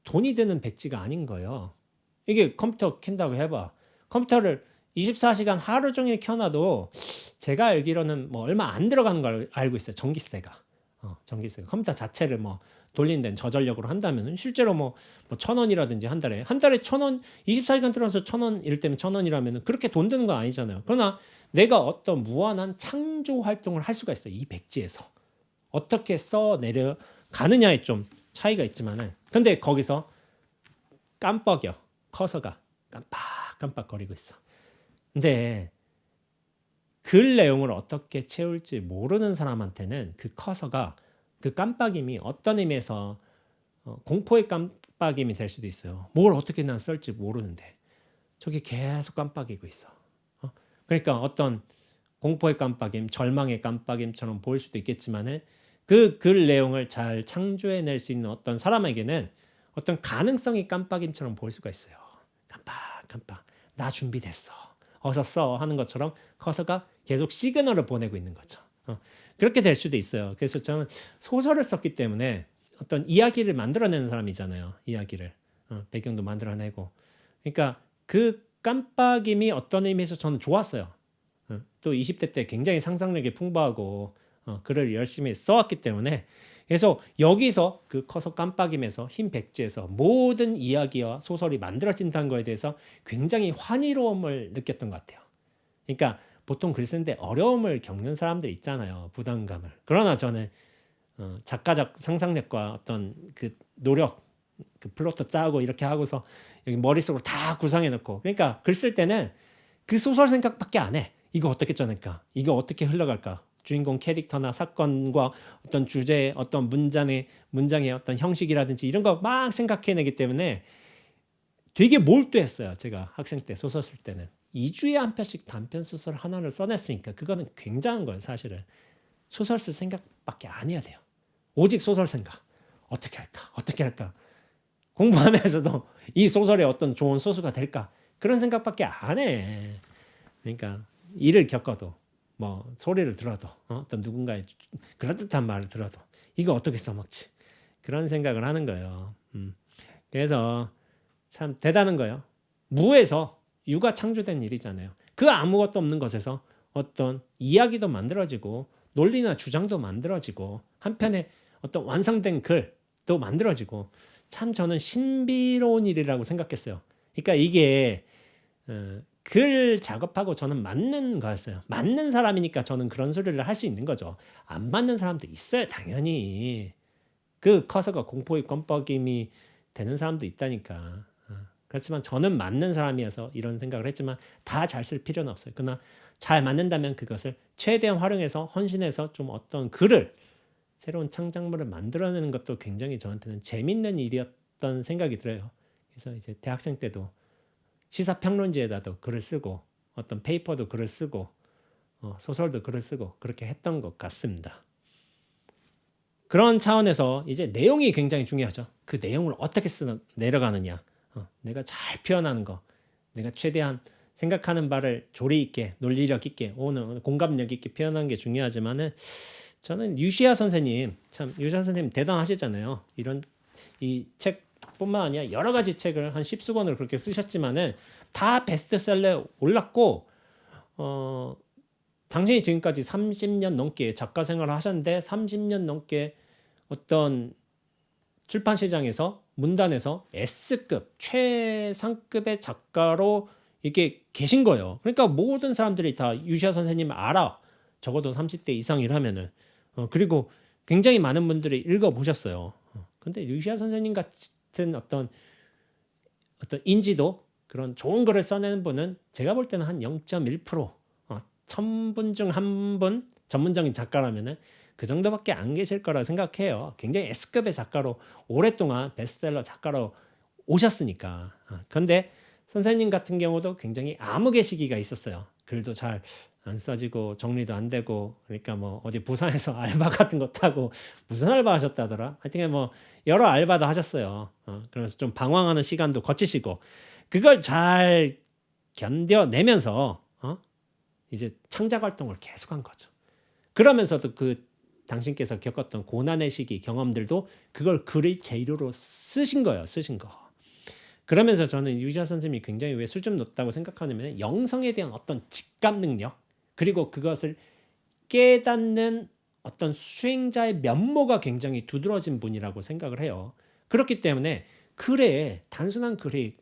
돈이 드는 백지가 아닌 거예요. 이게 컴퓨터 켠다고 해봐. 컴퓨터를 24시간 하루 종일 켜놔도 제가 알기로는 뭐 얼마 안 들어가는 걸 알고 있어요. 전기세가. 전기세가. 컴퓨터 자체를 뭐 돌리는 데는 저전력으로 한다면 실제로 뭐 1,000원이라든지 한 달에 1,000원 24시간 들어서 1,000원 이럴 때면 1,000원이라면 그렇게 돈 드는 건 아니잖아요. 그러나 내가 어떤 무한한 창조 활동을 할 수가 있어요. 이 백지에서. 어떻게 써 내려가느냐에 좀 차이가 있지만은 근데 거기서 깜빡여. 커서가 깜빡깜빡거리고 있어. 근데 글 내용을 어떻게 채울지 모르는 사람한테는 그 커서가 그 깜빡임이 어떤 의미에서 공포의 깜빡임이 될 수도 있어요. 뭘 어떻게 난 쓸지 모르는데 저게 계속 깜빡이고 있어. 그러니까 어떤 공포의 깜빡임, 절망의 깜빡임처럼 보일 수도 있겠지만은 그 글 내용을 잘 창조해낼 수 있는 어떤 사람에게는 어떤 가능성이 깜빡임처럼 보일 수가 있어요. 깜빡깜빡. 나 준비됐어. 어서 써 하는 것처럼 커서가 계속 시그널을 보내고 있는 거죠. 그렇게 될 수도 있어요. 그래서 저는 소설을 썼기 때문에 어떤 이야기를 만들어내는 사람이잖아요. 이야기를. 배경도 만들어내고. 그러니까 그 깜빡임이 어떤 의미에서 저는 좋았어요. 또 20대 때 굉장히 상상력이 풍부하고 글을 열심히 써왔기 때문에 그래서 여기서 그 커서 깜빡임에서 흰 백지에서 모든 이야기와 소설이 만들어진다는 거에 대해서 굉장히 환희로움을 느꼈던 것 같아요. 그러니까 보통 글 쓰는데 어려움을 겪는 사람들 있잖아요. 부담감을. 그러나 저는 작가적 상상력과 어떤 그 노력, 그 플롯도 짜고 이렇게 하고서 여기 머릿속으로 다 구상해 놓고 그러니까 글 쓸 때는 그 소설 생각밖에 안 해. 이거 어떻게 짜낼까? 이거 어떻게 흘러갈까? 주인공 캐릭터나 사건과 어떤 주제, 어떤 문장의 어떤 형식이라든지 이런 거 막 생각해내기 때문에 되게 몰두했어요. 제가 학생 때 소설 쓸 때는 2주에 한 편씩 단편 소설 하나를 써냈으니까 그거는 굉장한 거예요. 사실은 소설 쓸 생각밖에 안 해야 돼요. 오직 소설 생각. 어떻게 할까? 어떻게 할까? 공부하면서도 이 소설이 어떤 좋은 소수가 될까? 그런 생각밖에 안 해. 그러니까 일을 겪어도 뭐 소리를 들어도 어떤 누군가의 그럴듯한 말을 들어도 이거 어떻게 써먹지? 그런 생각을 하는 거예요. 그래서 참 대단한 거예요. 무에서 유가 창조된 일이잖아요. 그 아무것도 없는 것에서 어떤 이야기도 만들어지고 논리나 주장도 만들어지고 한편에 어떤 완성된 글도 만들어지고 참 저는 신비로운 일이라고 생각했어요. 그러니까 이게 글 작업하고 저는 맞는 거였어요. 맞는 사람이니까 저는 그런 소리를 할 수 있는 거죠. 안 맞는 사람도 있어요. 당연히. 그 커서가 공포의 껌뻑임이 되는 사람도 있다니까. 그렇지만 저는 맞는 사람이어서 이런 생각을 했지만 다 잘 쓸 필요는 없어요. 그러나 잘 맞는다면 그것을 최대한 활용해서 헌신해서 좀 어떤 글을 새로운 창작물을 만들어내는 것도 굉장히 저한테는 재밌는 일이었던 생각이 들어요. 그래서 이제 대학생 때도 시사평론지에다도 글을 쓰고 어떤 페이퍼도 글을 쓰고 소설도 글을 쓰고 그렇게 했던 것 같습니다. 그런 차원에서 이제 내용이 굉장히 중요하죠. 그 내용을 어떻게 내려가느냐, 내가 잘 표현하는 거, 내가 최대한 생각하는 바를 조리 있게, 논리력 있게, 오늘 공감력 있게 표현하는 게 중요하지만은 저는 유시아 선생님 대단하시잖아요. 이런 이 책뿐만 아니라 여러 가지 책을 한 10수권을 그렇게 쓰셨지만은 다 베스트셀러에 올랐고 당신이 지금까지 30년 넘게 작가 생활을 하셨는데 30년 넘게 어떤 출판 시장에서 문단에서 S급 최상급의 작가로 이렇게 계신 거예요. 그러니까 모든 사람들이 다 유시아 선생님을 알아. 적어도 30대 이상이라면은 그리고 굉장히 많은 분들이 읽어보셨어요. 근데 유시아 선생님 같은 어떤 인지도 그런 좋은 글을 써내는 분은 제가 볼 때는 한 0.1% 1000분 중 한 분 전문적인 작가라면은 그 정도밖에 안 계실 거라 생각해요. 굉장히 S급의 작가로 오랫동안 베스트셀러 작가로 오셨으니까. 그런데 선생님 같은 경우도 굉장히 암흑의 시기가 있었어요. 글도 잘 안 써지고 정리도 안 되고 그러니까 뭐 어디 부산에서 알바 같은 거 타고 무슨 알바 하셨다더라. 하여튼 뭐 여러 알바도 하셨어요. 그래서 좀 방황하는 시간도 거치시고 그걸 잘 견뎌내면서 이제 창작 활동을 계속한 거죠. 그러면서도 그 당신께서 겪었던 고난의 시기 경험들도 그걸 글의 재료로 쓰신 거예요. 쓰신 거. 그러면서 저는 유시아 선생님이 굉장히 왜 수준 높다고 생각하냐면 영성에 대한 어떤 직감 능력 그리고 그것을 깨닫는 어떤 수행자의 면모가 굉장히 두드러진 분이라고 생각을 해요. 그렇기 때문에 글에 단순한 글이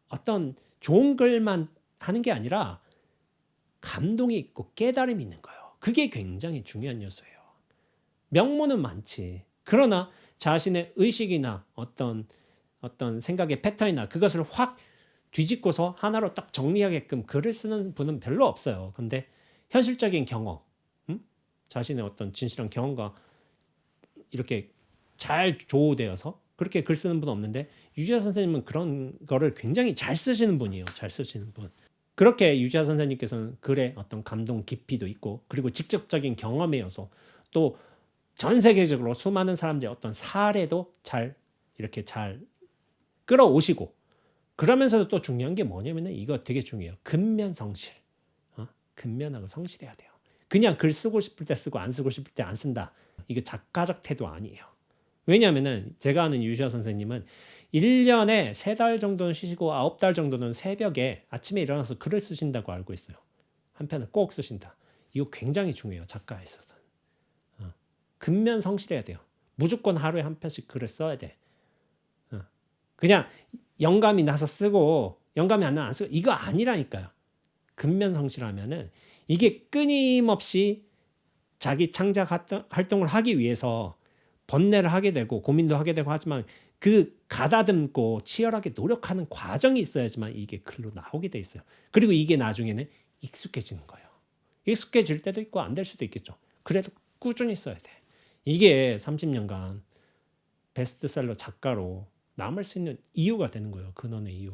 어떤 좋은 글만 하는 게 아니라 감동이 있고 깨달음이 있는 거예요. 그게 굉장히 중요한 요소예요. 명문은 많지. 그러나 자신의 의식이나 어떤 생각의 패턴이나 그것을 확 뒤집고서 하나로 딱 정리하게끔 글을 쓰는 분은 별로 없어요. 근데 현실적인 경험, 자신의 어떤 진실한 경험과 이렇게 잘 조우되어서 그렇게 글 쓰는 분은 없는데 유지아 선생님은 그런 거를 굉장히 잘 쓰시는 분이에요. 잘 쓰시는 분. 그렇게 유지아 선생님께서는 글에 어떤 감동 깊이도 있고 그리고 직접적인 경험의 요소 또 전 세계적으로 수많은 사람들의 어떤 사례도 이렇게 잘 끌어오시고 그러면서도 또 중요한 게 뭐냐면은 이거 되게 중요해요. 근면성실. 근면하고 성실해야 돼요. 그냥 글 쓰고 싶을 때 쓰고 안 쓰고 싶을 때 안 쓴다. 이거 작가적 태도 아니에요. 왜냐하면은 제가 아는 유시아 선생님은 1년에 3달 정도는 쉬시고 9달 정도는 새벽에 아침에 일어나서 글을 쓰신다고 알고 있어요. 한 편을 꼭 쓰신다. 이거 굉장히 중요해요. 작가에 있어서는. 근면 성실해야 돼요. 무조건 하루에 한 편씩 글을 써야 돼. 그냥 영감이 나서 쓰고 영감이 안 나서 안 쓰고 이거 아니라니까요. 근면 성실하면은 이게 끊임없이 자기 창작 활동을 하기 위해서 번뇌를 하게 되고 고민도 하게 되고 하지만 그 가다듬고 치열하게 노력하는 과정이 있어야지만 이게 글로 나오게 돼 있어요. 그리고 이게 나중에는 익숙해지는 거예요. 익숙해질 때도 있고 안 될 수도 있겠죠. 그래도 꾸준히 써야 돼. 이게 30년간 베스트셀러 작가로 남을 수 있는 이유가 되는 거예요. 근원의 이유.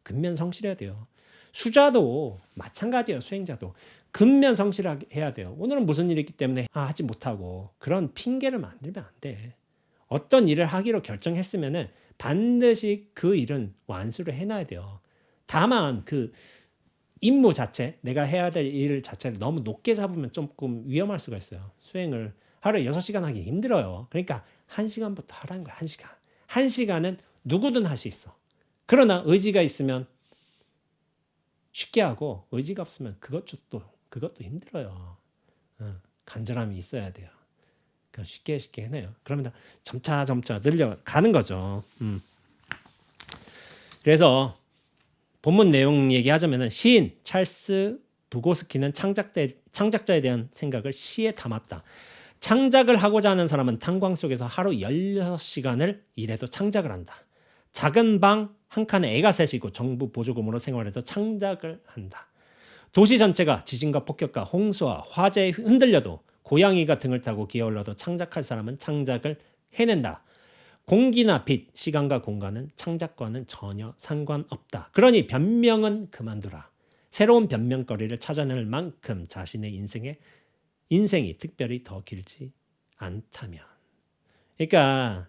근면성실해야 돼요. 수자도 마찬가지예요. 수행자도 근면성실해야 돼요. 오늘은 무슨 일이 있기 때문에 하지 못하고 그런 핑계를 만들면 안 돼. 어떤 일을 하기로 결정했으면은 반드시 그 일은 완수를 해놔야 돼요. 다만 그 임무 자체, 내가 해야 될 일 자체를 너무 높게 잡으면 조금 위험할 수가 있어요. 수행을 하루에 6시간 하기 힘들어요. 그러니까 1시간부터 하라는 거야. 1시간. 1시간은 누구든 할 수 있어. 그러나 의지가 있으면 쉽게 하고 의지가 없으면 그것도 힘들어요. 간절함이 있어야 돼요. 그러니까 쉽게 해내요. 그러면 점차 늘려가는 거죠. 그래서 본문 내용 얘기하자면은 시인 찰스 부고스키는 창작자에 대한 생각을 시에 담았다. 창작을 하고자 하는 사람은 탄광 속에서 하루 16시간을 일해도 창작을 한다. 작은 방 한 칸에 애가 셋이고 정부 보조금으로 생활해도 창작을 한다. 도시 전체가 지진과 폭격과 홍수와 화재에 흔들려도 고양이가 등을 타고 기어올라도 창작할 사람은 창작을 해낸다. 공기나 빛, 시간과 공간은 창작과는 전혀 상관없다. 그러니 변명은 그만두라. 새로운 변명거리를 찾아낼 만큼 자신의 인생이 특별히 더 길지 않다면. 그러니까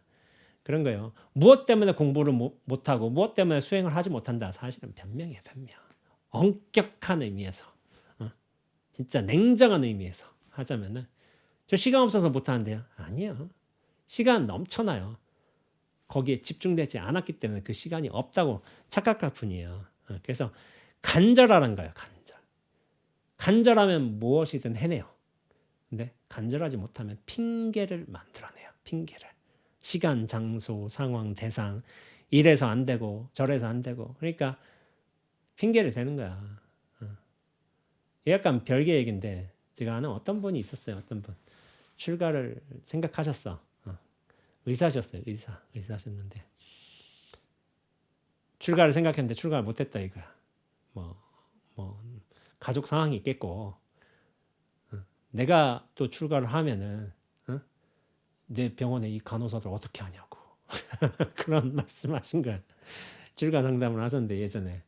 그런 거예요. 무엇 때문에 공부를 못하고 무엇 때문에 수행을 하지 못한다. 사실은 변명이에요. 변명. 엄격한 의미에서 진짜 냉정한 의미에서 하자면은 저 시간 없어서 못하는데요. 아니요. 시간 넘쳐나요. 거기에 집중되지 않았기 때문에 그 시간이 없다고 착각할 뿐이에요. 그래서 간절하란 거예요. 간절하면 무엇이든 해내요. 근데 간절하지 못하면 핑계를 만들어내요. 핑계를. 시간, 장소, 상황, 대상 이래서 안 되고 저래서 안 되고 그러니까 핑계를 대는 거야. 약간 별개 얘기인데 제가 아는 어떤 분이 있었어요. 어떤 분. 출가를 생각하셨어. 의사셨어요. 의사셨는데 출가를 생각했는데 출가를 못했다 이거야. 뭐 가족 상황이 있겠고 내가 또 출가를 하면은 내 병원에 이 간호사들 어떻게 하냐고 그런 말씀하신 거야. 출가 상담을 하셨는데 예전에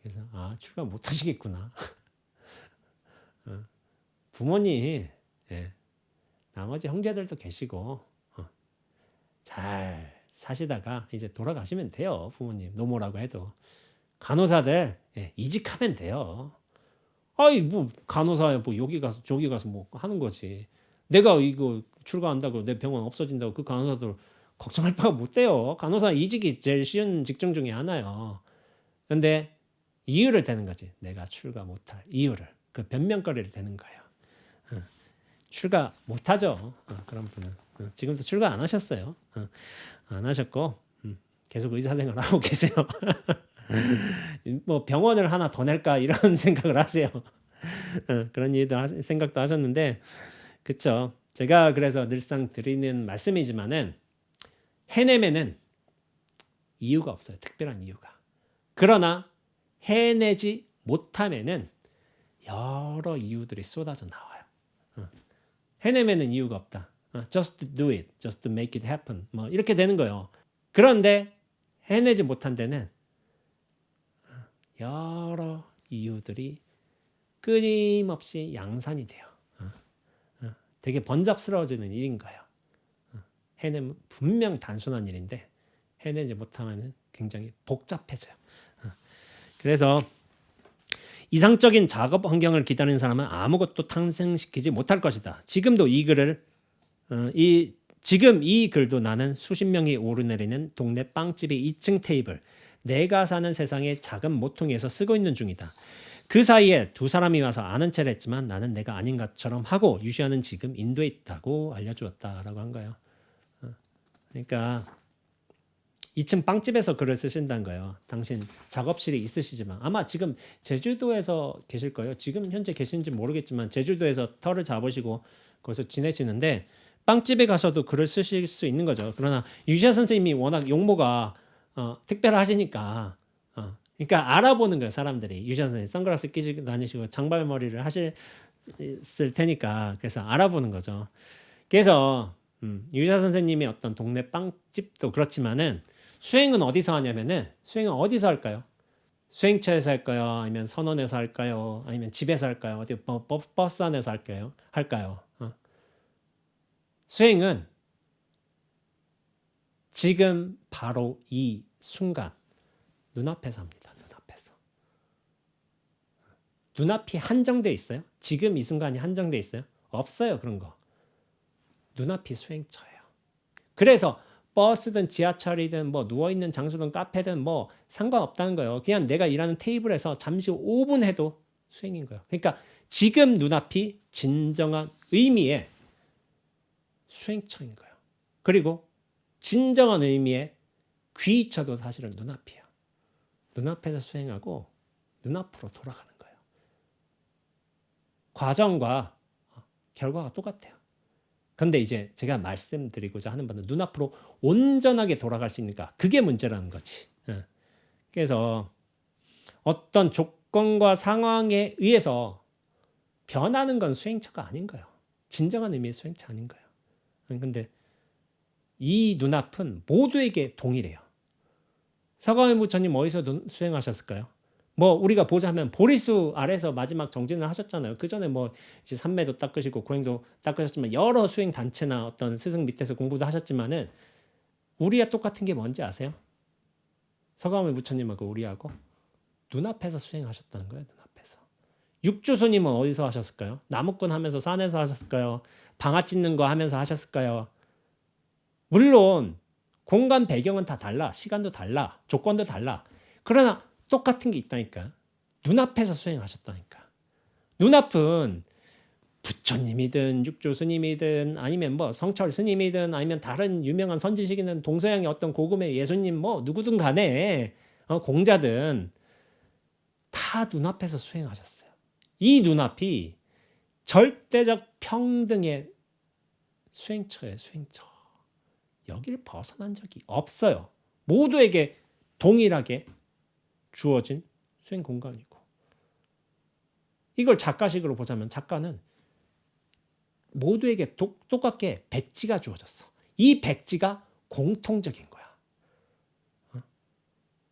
그래서 출가 못하시겠구나. 부모님 나머지 형제들도 계시고 잘 사시다가 이제 돌아가시면 돼요. 부모님 노모라고 해도 간호사들 이직하면 돼요. 아이 뭐 간호사야 뭐 여기 가서 저기 가서 뭐 하는 거지. 내가 이거 출가한다고 내 병원 없어진다고 그 간호사들 걱정할 바가 못 돼요. 간호사 이직이 제일 쉬운 직종 중에 하나요. 근데 이유를 대는 거지. 내가 출가 못할 이유를 그 변명거리를 대는 거예요. 출가 못하죠. 그런 분은 지금도 출가 안 하셨어요. 안 하셨고 계속 의사생활 하고 계세요. 뭐 병원을 하나 더 낼까 이런 생각을 하세요. 그런 생각도 하셨는데 그쵸. 제가 그래서 늘상 드리는 말씀이지만은 해내면은 이유가 없어요. 특별한 이유가. 그러나 해내지 못하면은 여러 이유들이 쏟아져 나와요. 해내면은 이유가 없다. Just do it. Just make it happen. 뭐 이렇게 되는 거예요. 그런데 해내지 못한 데는 여러 이유들이 끊임없이 양산이 돼요. 되게 번잡스러워지는 일인 거예요. 해내면 분명 단순한 일인데 해내지 못하면 굉장히 복잡해져요. 그래서 이상적인 작업 환경을 기다리는 사람은 아무것도 탄생시키지 못할 것이다. 지금도 이 글을 지금 이 글도 나는 수십 명이 오르내리는 동네 빵집의 2층 테이블, 내가 사는 세상의 작은 모퉁이에서 쓰고 있는 중이다. 그 사이에 두 사람이 와서 아는 체를 했지만 나는 내가 아닌 것처럼 하고 유시아는 지금 인도에 있다고 알려주었다라고 한 거예요. 그러니까 2층 빵집에서 글을 쓰신다는 거예요. 당신 작업실이 있으시지만 아마 지금 제주도에서 계실 거예요. 지금 현재 계신지 모르겠지만 제주도에서 터를 잡으시고 거기서 지내시는데 빵집에 가서도 글을 쓰실 수 있는 거죠. 그러나 유시아 선생님이 워낙 용모가 특별하시니까 그러니까 알아보는 거예요. 사람들이 유시아 선생님 선글라스 끼시고 다니시고 장발머리를 하실 있을 테니까 그래서 알아보는 거죠. 그래서 유자 선생님의 어떤 동네 빵집도 그렇지만은 수행은 어디서 하냐면은 수행은 어디서 할까요? 수행처에서 할까요? 아니면 선원에서 할까요? 아니면 집에서 할까요? 어디 버스 안에서 할까요? 수행은 지금 바로 이 순간 눈앞에서 합니다. 눈앞에서. 눈앞이 한정돼 있어요? 지금 이 순간이 한정돼 있어요? 없어요. 그런 거. 눈앞이 수행처예요. 그래서 버스든 지하철이든 뭐 누워있는 장소든 카페든 뭐 상관없다는 거예요. 그냥 내가 일하는 테이블에서 잠시 5분 해도 수행인 거예요. 그러니까 지금 눈앞이 진정한 의미의 수행처인 거예요. 그리고 진정한 의미의 귀처도 사실은 눈앞이에요. 눈앞에서 수행하고 눈앞으로 돌아가는 거예요. 과정과 결과가 똑같아요. 그런데 이제 제가 말씀드리고자 하는 바는 눈앞으로 온전하게 돌아갈 수 있는가? 그게 문제라는 거지. 그래서 어떤 조건과 상황에 의해서 변하는 건 수행처가 아닌 거예요. 진정한 의미의 수행처 아닌 거예요. 근데 이 눈앞은 모두에게 동일해요. 서가모니 부처님 어디서 수행하셨을까요? 뭐 우리가 보자 하면 보리수 아래서 마지막 정진을 하셨잖아요. 그 전에 뭐 이제 삼매도 닦으시고 고행도 닦으셨지만 여러 수행 단체나 어떤 스승 밑에서 공부도 하셨지만은 우리와 똑같은 게 뭔지 아세요? 서가모니 부처님하고 우리하고 눈앞에서 수행하셨다는 거예요. 눈앞에서. 육조스님은 어디서 하셨을까요? 나무꾼 하면서 산에서 하셨을까요? 방아 찢는 거 하면서 하셨을까요? 물론 공간 배경은 다 달라. 시간도 달라. 조건도 달라. 그러나 똑같은 게 있다니까. 눈앞에서 수행하셨다니까. 눈앞은 부처님이든 육조 스님이든 아니면 뭐 성철 스님이든 아니면 다른 유명한 선지식이든 동서양의 어떤 고금의 예수님 뭐 누구든 간에 공자든 다 눈앞에서 수행하셨어요. 이 눈앞이 절대적 평등의 수행처예요. 수행처. 여기를 벗어난 적이 없어요. 모두에게 동일하게 주어진 수행 공간이고. 이걸 작가식으로 보자면 작가는 모두에게 똑같게 백지가 주어졌어. 이 백지가 공통적인 거야.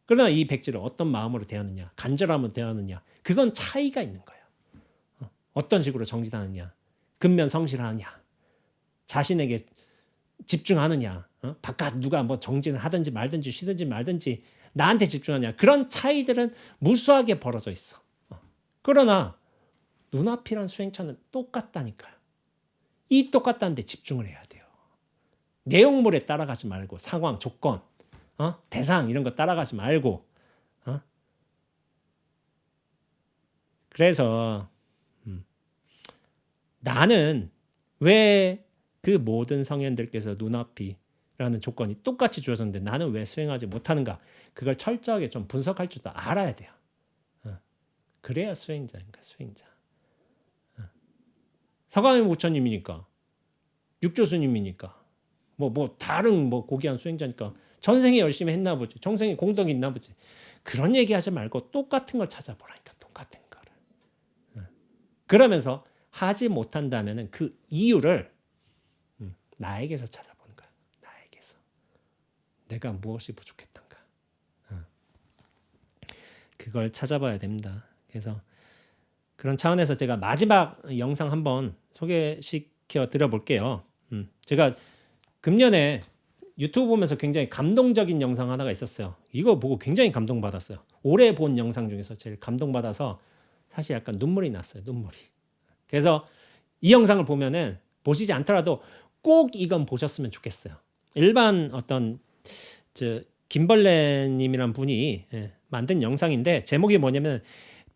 그러나 이 백지를 어떤 마음으로 대하느냐, 간절함으로 대하느냐, 그건 차이가 있는 거예요. 어떤 식으로 정진하느냐, 근면 성실하느냐, 자신에게 집중하느냐, 바깥 누가 뭐 정진을 하든지 말든지 쉬든지 말든지 나한테 집중하냐, 그런 차이들은 무수하게 벌어져 있어. 그러나 눈앞이란 수행처는 똑같다니까요. 이 똑같다는데 집중을 해야 돼요. 내용물에 따라가지 말고 상황, 조건, 대상 이런 거 따라가지 말고. 그래서 나는 왜 그 모든 성현들께서 눈앞이라는 조건이 똑같이 주어졌는데 나는 왜 수행하지 못하는가? 그걸 철저하게 좀 분석할 줄도 알아야 돼요. 그래야 수행자인가, 수행자. 서가모니 부처님이니까, 육조스님이니까, 뭐 다른 뭐 고귀한 수행자니까 전생에 열심히 했나 보지, 정생에 공덕이 있나 보지. 그런 얘기하지 말고 똑같은 걸 찾아보라니까, 똑같은 거를. 그러면서 하지 못한다면은 그 이유를 나에게서 찾아보는 거야. 나에게서. 내가 무엇이 부족했던가. 그걸 찾아봐야 됩니다. 그래서 그런 차원에서 제가 마지막 영상 한번 소개시켜 드려볼게요. 제가 금년에 유튜브 보면서 굉장히 감동적인 영상 하나가 있었어요. 이거 보고 굉장히 감동받았어요. 올해 본 영상 중에서 제일 감동받아서 사실 약간 눈물이 났어요. 눈물이. 그래서 이 영상을 보면은 보시지 않더라도 꼭 이건 보셨으면 좋겠어요. 일반 어떤 김벌레님이란 분이 만든 영상인데 제목이 뭐냐면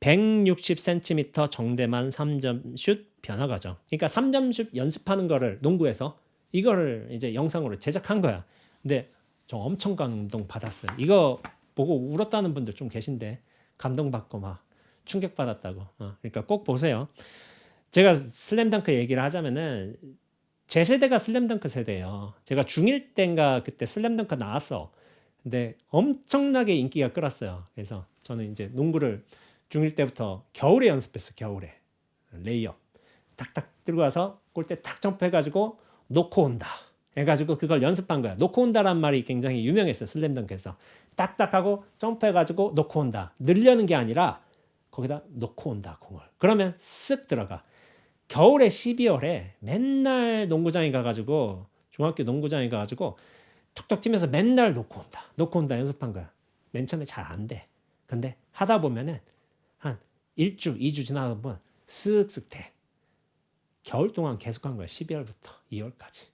160cm 정대만 3점 슛 변화 과정. 그러니까 3점 슛 연습하는 거를 농구에서 이거를 이제 영상으로 제작한 거야. 근데 저 엄청 감동 받았어요. 이거 보고 울었다는 분들 좀 계신데 감동받고 막 충격받았다고. 그러니까 꼭 보세요. 제가 슬램덩크 얘기를 하자면은 제 세대가 슬램덩크 세대예요. 제가 중1 때인가 그때 슬램덩크 나왔어. 근데 엄청나게 인기가 끌었어요. 그래서 저는 이제 농구를 중1 때부터 겨울에 연습했어. 겨울에 레이업. 탁탁 들고 와서 골대 탁 점프해가지고 놓고 온다. 해가지고 그걸 연습한 거야. 놓고 온다란 말이 굉장히 유명했어. 슬램덩크에서. 딱딱하고 점프해가지고 놓고 온다. 늘려는 게 아니라 거기다 놓고 온다 공을. 그러면 쓱 들어가. 겨울에 12월에 맨날 농구장에 가가지고 중학교 농구장에 가가지고 툭툭 튀면서 맨날 놓고 온다 연습한 거야. 맨 처음에 잘 안 돼. 근데 하다 보면은 한 1주, 2주 지나다 보면 쓱쓱 돼. 겨울 동안 계속 한 거야. 12월부터 2월까지.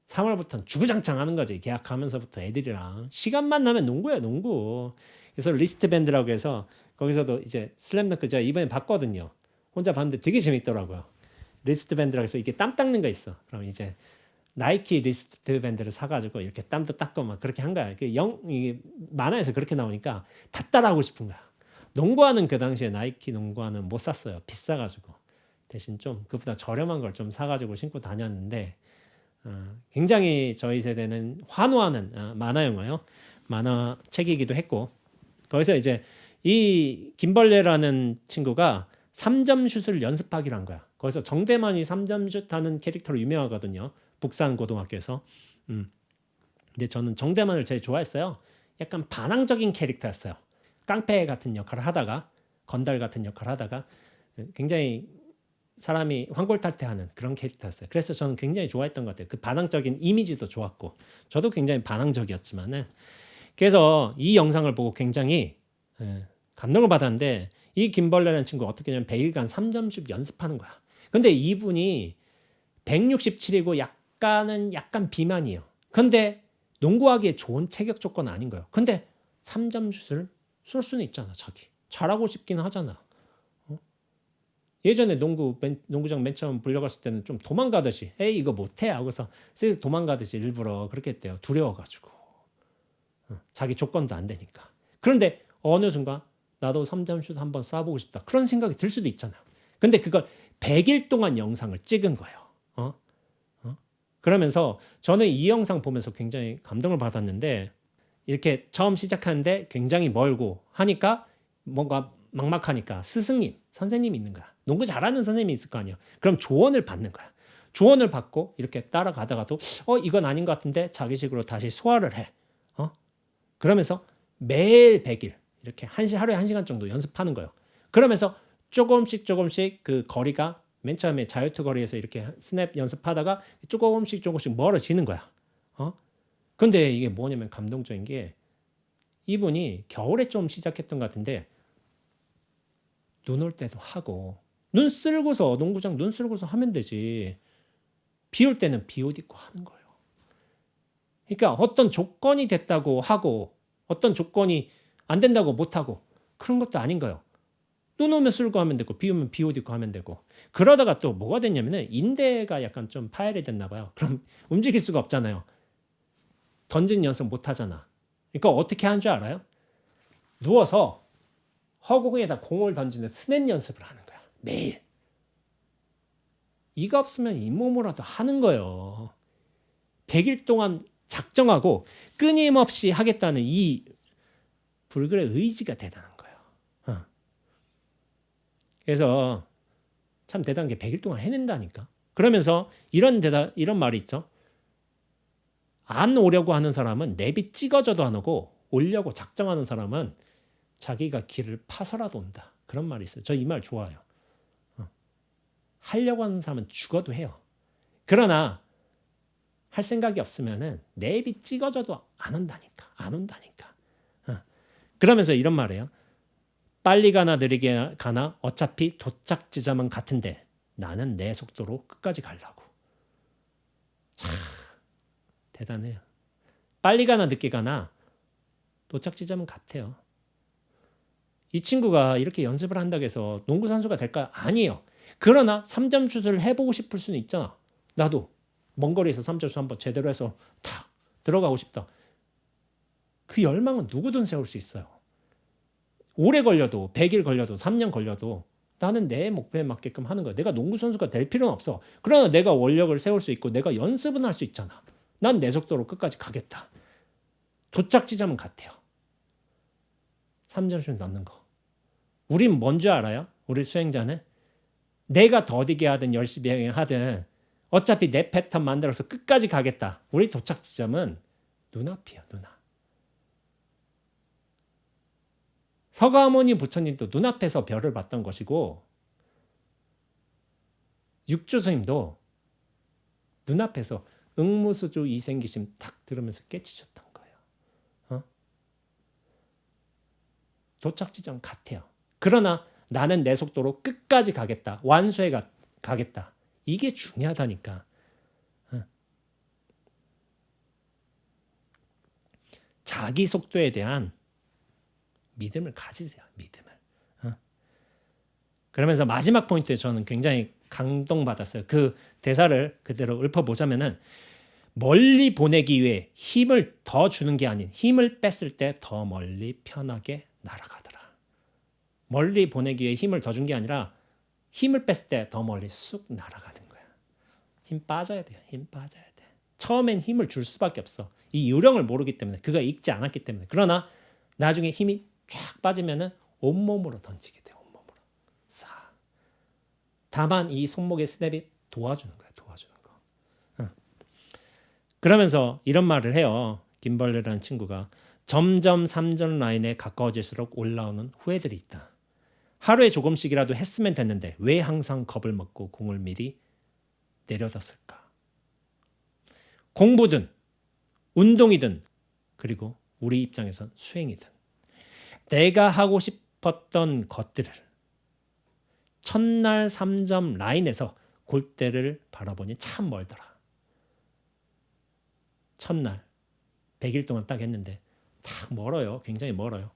3월부터는 주구장창 하는 거지. 계약하면서부터 애들이랑. 시간만 나면 농구야, 농구. 그래서 리스트밴드라고 해서 거기서도 이제 슬램덩크 제가 이번에 봤거든요. 혼자 봤는데 되게 재밌더라고요. 리스트밴드라고 해서 이게 땀 닦는 거 있어. 그럼 이제 나이키 리스트밴드를 사가지고 이렇게 땀도 닦고 막 그렇게 한 거야. 이게 만화에서 그렇게 나오니까 다 따라하고 싶은 거야. 농구화는 그 당시에 나이키 농구화는 못 샀어요. 비싸가지고. 대신 좀 그보다 저렴한 걸 좀 사가지고 신고 다녔는데 굉장히 저희 세대는 환호하는 만화 영화요. 만화 책이기도 했고 거기서 이제 이 김벌레라는 친구가 3점 슛을 연습하기로 한 거야. 거기서 정대만이 3점 슛 하는 캐릭터로 유명하거든요. 북산 고등학교에서. 근데 저는 정대만을 제일 좋아했어요. 약간 반항적인 캐릭터였어요. 깡패 같은 역할을 하다가 건달 같은 역할을 하다가 굉장히 사람이 환골탈태하는 그런 캐릭터였어요. 그래서 저는 굉장히 좋아했던 것 같아요. 그 반항적인 이미지도 좋았고 저도 굉장히 반항적이었지만은 그래서 이 영상을 보고 굉장히 감동을 받았는데 이 김벌레라는 친구가 어떻게 되냐면 100일간 3점슛 연습하는 거야. 근데 이분이 167이고 약간 비만이에요. 근데 농구하기에 좋은 체격 조건은 아닌 거예요. 근데 3점슛을 쏠 수는 있잖아. 자기 잘하고 싶긴 하잖아. 예전에 농구장 맨 처음 불려갔을 때는 좀 도망가듯이 에이 이거 못해 하고서 쓱 도망가듯이 일부러 그렇게 했대요. 두려워가지고 자기 조건도 안 되니까. 그런데 어느 순간 나도 3점슛 한번 쏴보고 싶다. 그런 생각이 들 수도 있잖아요. 근데 그걸 100일 동안 영상을 찍은 거예요. 그러면서 저는 이 영상 보면서 굉장히 감동을 받았는데 이렇게 처음 시작하는데 굉장히 멀고 하니까 뭔가 막막하니까 스승님, 선생님이 있는 거야. 농구 잘하는 선생님이 있을 거 아니야. 그럼 조언을 받는 거야. 조언을 받고 이렇게 따라가다가도 이건 아닌 것 같은데 자기식으로 다시 소화를 해. 그러면서 매일 100일 이렇게 하루에 1시간 정도 연습하는 거예요. 그러면서 조금씩 그 거리가 맨 처음에 자유투 거리에서 이렇게 스냅 연습하다가 조금씩 멀어지는 거야. 근데 이게 뭐냐면 감동적인 게 이분이 겨울에 좀 시작했던 것 같은데 눈 올 때도 하고 눈 쓸고서 농구장 눈 쓸고서 하면 되지. 비 올 때는 비옷 입고 하는 거예요. 그러니까 어떤 조건이 됐다고 하고 어떤 조건이 안 된다고 못하고 그런 것도 아닌 거예요. 눈 오면 쓸고 하면 되고 비 오면 비옷 입고 하면 되고 그러다가 또 뭐가 됐냐면은 인대가 약간 좀 파열이 됐나 봐요. 그럼 움직일 수가 없잖아요. 던진 연습 못 하잖아. 그러니까 어떻게 하는 줄 알아요? 누워서 허공에다 공을 던지는 스냅 연습을 하는 거야. 매일. 이가 없으면 잇몸으로라도 하는 거예요. 100일 동안 작정하고 끊임없이 하겠다는 이 불굴의 의지가 대단한 거예요. 그래서 참 대단한 게 100일 동안 해낸다니까. 그러면서 이런 말이 있죠. 안 오려고 하는 사람은 내비 찍어져도 안 오고 오려고 작정하는 사람은 자기가 길을 파서라도 온다. 그런 말이 있어요. 저 이 말 좋아요. 하려고 하는 사람은 죽어도 해요. 그러나 할 생각이 없으면은 내비 찍어져도 안 온다니까. 안 온다니까. 그러면서 이런 말이에요. 빨리 가나 느리게 가나 어차피 도착 지점은 같은데 나는 내 속도로 끝까지 가려고. 참 대단해요. 빨리 가나 늦게 가나 도착 지점은 같아요. 이 친구가 이렇게 연습을 한다고 해서 농구 선수가 될까요? 아니에요. 그러나 3점 슛을 해보고 싶을 수는 있잖아. 나도 먼 거리에서 3점 슛 한번 제대로 해서 탁 들어가고 싶다. 그 열망은 누구든 세울 수 있어요. 오래 걸려도 100일 걸려도 3년 걸려도 나는 내 목표에 맞게끔 하는 거야. 내가 농구 선수가 될 필요는 없어. 그러나 내가 원력을 세울 수 있고 내가 연습은 할 수 있잖아. 난 내 속도로 끝까지 가겠다. 도착 지점은 같아요. 3점슛 넣는 거. 우린 뭔지 알아요? 우리 수행자는 내가 더디게 하든 열심히 하든 어차피 내 패턴 만들어서 끝까지 가겠다. 우리 도착 지점은 눈앞이야, 눈앞. 서가모니 부처님도 눈앞에서 별을 봤던 것이고 육조 스님도 눈앞에서 응무수주 이생기심 탁 들으면서 깨치셨던 거예요. 도착 지점 같아요. 그러나 나는 내 속도로 끝까지 가겠다. 완수해 가겠다. 이게 중요하다니까. 자기 속도에 대한 믿음을 가지세요. 믿음을. 그러면서 마지막 포인트에 저는 굉장히 감동받았어요. 그 대사를 그대로 읊어보자면은 멀리 보내기 위해 힘을 더 주는 게 아닌 힘을 뺐을 때 더 멀리 편하게 날아가더라. 멀리 보내기 위해 힘을 더 준 게 아니라 힘을 뺐을 때 더 멀리 쑥 날아가는 거야. 힘 빠져야 돼요. 힘 빠져야 돼. 처음엔 힘을 줄 수밖에 없어. 이 요령을 모르기 때문에, 그가 익지 않았기 때문에. 그러나 나중에 힘이 쫙 빠지면은 온몸으로 던지게 돼. 온몸으로. 싹. 다만 이 손목의 스냅이 도와주는 거야. 도와주는 거. 그러면서 이런 말을 해요. 김벌레라는 친구가 점점 3전 라인에 가까워질수록 올라오는 후회들이 있다. 하루에 조금씩이라도 했으면 됐는데 왜 항상 겁을 먹고 공을 미리 내려뒀을까? 공부든 운동이든 그리고 우리 입장에선 수행이든 내가 하고 싶었던 것들을 첫날 3점 라인에서 골대를 바라보니 참 멀더라. 첫날 100일 동안 딱 했는데 딱 멀어요. 굉장히 멀어요.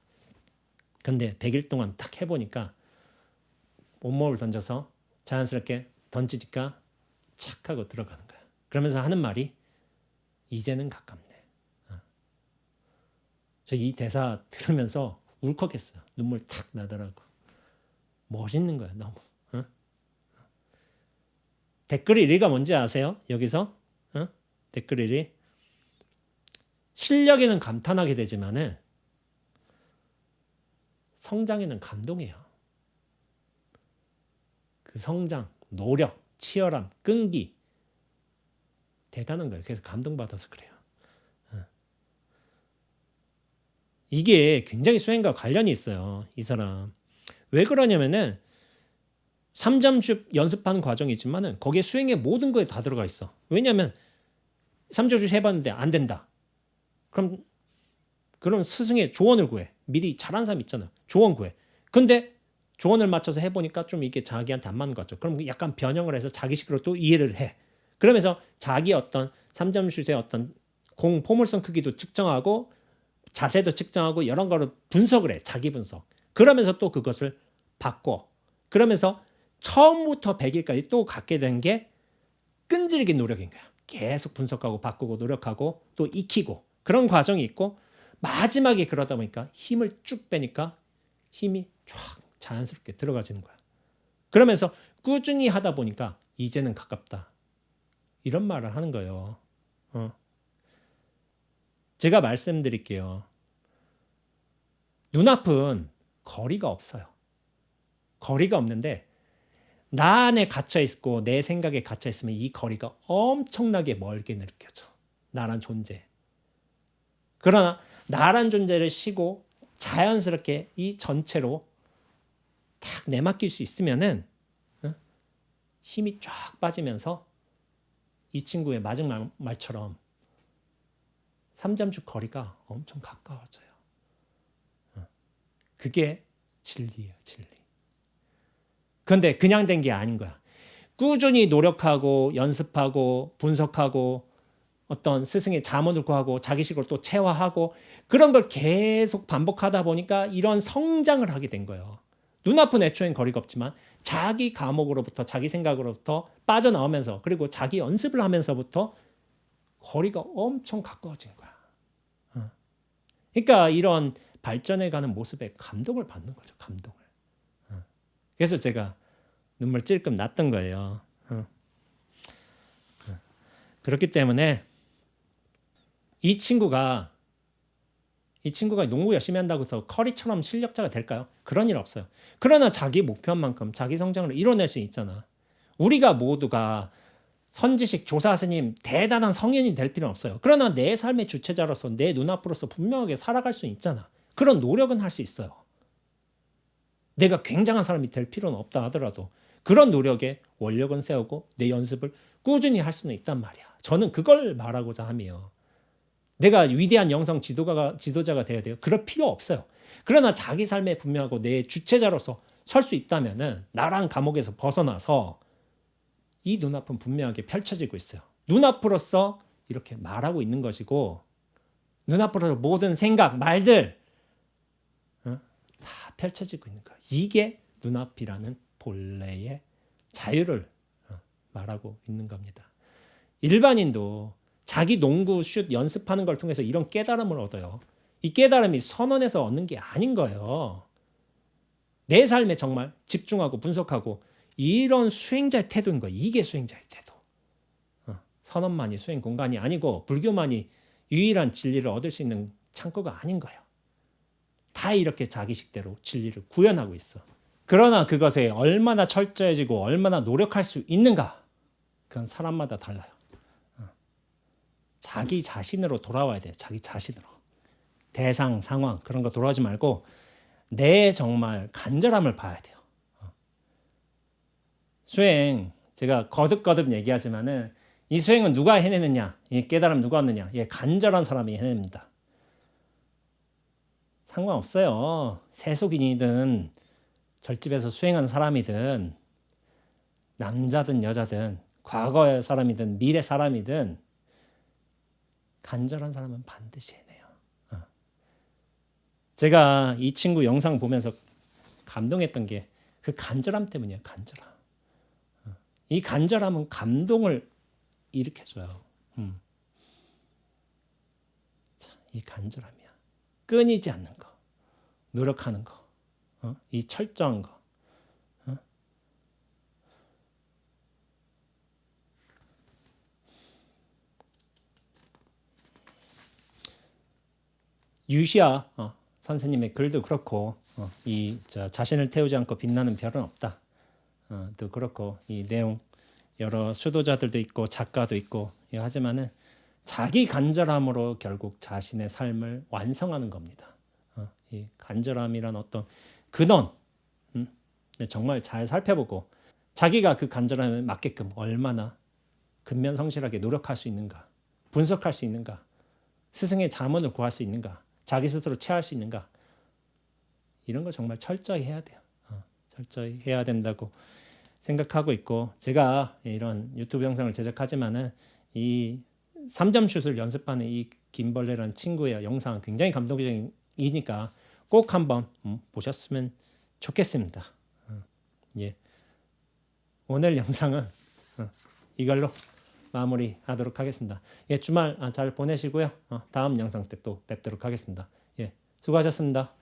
근데 100일 동안 딱 해보니까 온몸을 던져서 자연스럽게 던지니까 착 하고 들어가는 거야. 그러면서 하는 말이 이제는 가깝네. 저 이 대사 들으면서 울컥했어요. 눈물 탁 나더라고. 멋있는 거야 너무. 댓글 1위가 뭔지 아세요? 여기서 댓글 1위 실력에는 감탄하게 되지만은 성장에는 감동해요. 그 성장, 노력, 치열함, 끈기 대단한 거예요. 그래서 감동받아서 그래요. 이게 굉장히 수행과 관련이 있어요. 이 사람. 왜 그러냐면은 3점슛 연습하는 과정이지만은 거기에 수행의 모든 거에 다 들어가 있어. 왜냐하면 3점슛 해봤는데 안 된다. 그럼 스승의 조언을 구해. 미리 잘하는 사람 있잖아. 조언 구해. 근데 조언을 맞춰서 해보니까 좀 이게 자기한테 안 맞는 것 같죠. 그럼 약간 변형을 해서 자기식으로 또 이해를 해. 그러면서 자기 어떤 3점슛의 어떤 공 포물선 크기도 측정하고 자세도 측정하고 이런 거를 분석을 해. 자기 분석. 그러면서 또 그것을 바꿔. 그러면서 처음부터 100일까지 또 갖게 된 게 끈질긴 노력인 거야. 계속 분석하고 바꾸고 노력하고 또 익히고 그런 과정이 있고 마지막에 그러다 보니까 힘을 쭉 빼니까 힘이 쫙 자연스럽게 들어가지는 거야. 그러면서 꾸준히 하다 보니까 이제는 가깝다. 이런 말을 하는 거예요. 제가 말씀드릴게요. 눈앞은 거리가 없어요. 거리가 없는데 나 안에 갇혀 있고 내 생각에 갇혀 있으면 이 거리가 엄청나게 멀게 느껴져. 나란 존재. 그러나 나란 존재를 쉬고 자연스럽게 이 전체로 딱 내맡길 수 있으면은 힘이 쫙 빠지면서 이 친구의 마지막 말처럼 3점슛 거리가 엄청 가까워져요. 그게 진리예요, 진리. 그런데 그냥 된 게 아닌 거야. 꾸준히 노력하고 연습하고 분석하고 어떤 스승의 자문을 구하고 자기식으로 또 체화하고 그런 걸 계속 반복하다 보니까 이런 성장을 하게 된 거예요. 눈앞은 애초엔 거리가 없지만 자기 감옥으로부터 자기 생각으로부터 빠져나오면서 그리고 자기 연습을 하면서부터 거리가 엄청 가까워진 거야. 그러니까 이런 발전해가는 모습에 감동을 받는 거죠. 감동을. 그래서 제가 눈물 찔끔 났던 거예요. 그렇기 때문에 이 친구가 이 친구가 농구 열심히 한다고 해서 커리처럼 실력자가 될까요? 그런 일 없어요. 그러나 자기 목표한 만큼 자기 성장을 이뤄낼 수 있잖아. 우리가 모두가 선지식 조사 스님 대단한 성인이 될 필요는 없어요. 그러나 내 삶의 주체자로서 내 눈앞으로서 분명하게 살아갈 수 있잖아. 그런 노력은 할 수 있어요. 내가 굉장한 사람이 될 필요는 없다 하더라도 그런 노력에 원력은 세우고 내 연습을 꾸준히 할 수는 있단 말이야. 저는 그걸 말하고자 하며 내가 위대한 영성 지도자가 돼야 돼요. 그럴 필요 없어요. 그러나 자기 삶에 분명하고 내 주체자로서 설 수 있다면은 나란 감옥에서 벗어나서 이 눈앞은 분명하게 펼쳐지고 있어요. 눈앞으로서 이렇게 말하고 있는 것이고 눈앞으로 모든 생각, 말들 다 펼쳐지고 있는 거예요. 이게 눈앞이라는 본래의 자유를 말하고 있는 겁니다. 일반인도 자기 농구 슛 연습하는 걸 통해서 이런 깨달음을 얻어요. 이 깨달음이 선언에서 얻는 게 아닌 거예요. 내 삶에 정말 집중하고 분석하고 이런 수행자의 태도인 거예요. 이게 수행자의 태도. 선언만이 수행 공간이 아니고 불교만이 유일한 진리를 얻을 수 있는 창구가 아닌 거예요. 다 이렇게 자기식대로 진리를 구현하고 있어. 그러나 그것에 얼마나 철저해지고 얼마나 노력할 수 있는가? 그건 사람마다 달라요. 자기 자신으로 돌아와야 돼요. 자기 자신으로. 대상, 상황 그런 거 돌아오지 말고 내 정말 간절함을 봐야 돼요. 수행 제가 거듭거듭 얘기하지만은 이 수행은 누가 해내느냐? 이 깨달음 누가 얻느냐? 예, 간절한 사람이 해냅니다. 상관없어요. 세속인이든 절집에서 수행하는 사람이든 남자든 여자든 과거의 사람이든 미래 사람이든 간절한 사람은 반드시 해내요. 제가 이 친구 영상 보면서 감동했던 게 그 간절함 때문이에요. 간절함. 이 간절함은 감동을 일으켜줘요. 이 간절함이야. 끊이지 않는 거. 노력하는 거. 이 철저한 거. 유시아 선생님의 글도 그렇고 자신을 태우지 않고 빛나는 별은 없다. 또 그렇고 이 내용 여러 수도자들도 있고 작가도 있고 하지만은 자기 간절함으로 결국 자신의 삶을 완성하는 겁니다. 이 간절함이란 어떤 근원 정말 잘 살펴보고 자기가 그 간절함에 맞게끔 얼마나 근면성실하게 노력할 수 있는가, 분석할 수 있는가, 스승의 자문을 구할 수 있는가, 자기 스스로 체할 수 있는가 이런 걸 정말 철저히 해야 돼요. 철저히 해야 된다고 생각하고 있고 제가 이런 유튜브 영상을 제작하지만은 이 3점 슛을 연습하는 이 김벌레라는 친구의 영상 굉장히 감동적이니까 꼭 한번 보셨으면 좋겠습니다. 예. 오늘 영상은 이걸로 마무리하도록 하겠습니다. 예, 주말 잘 보내시고요. 다음 영상 때 또 뵙도록 하겠습니다. 예, 수고하셨습니다.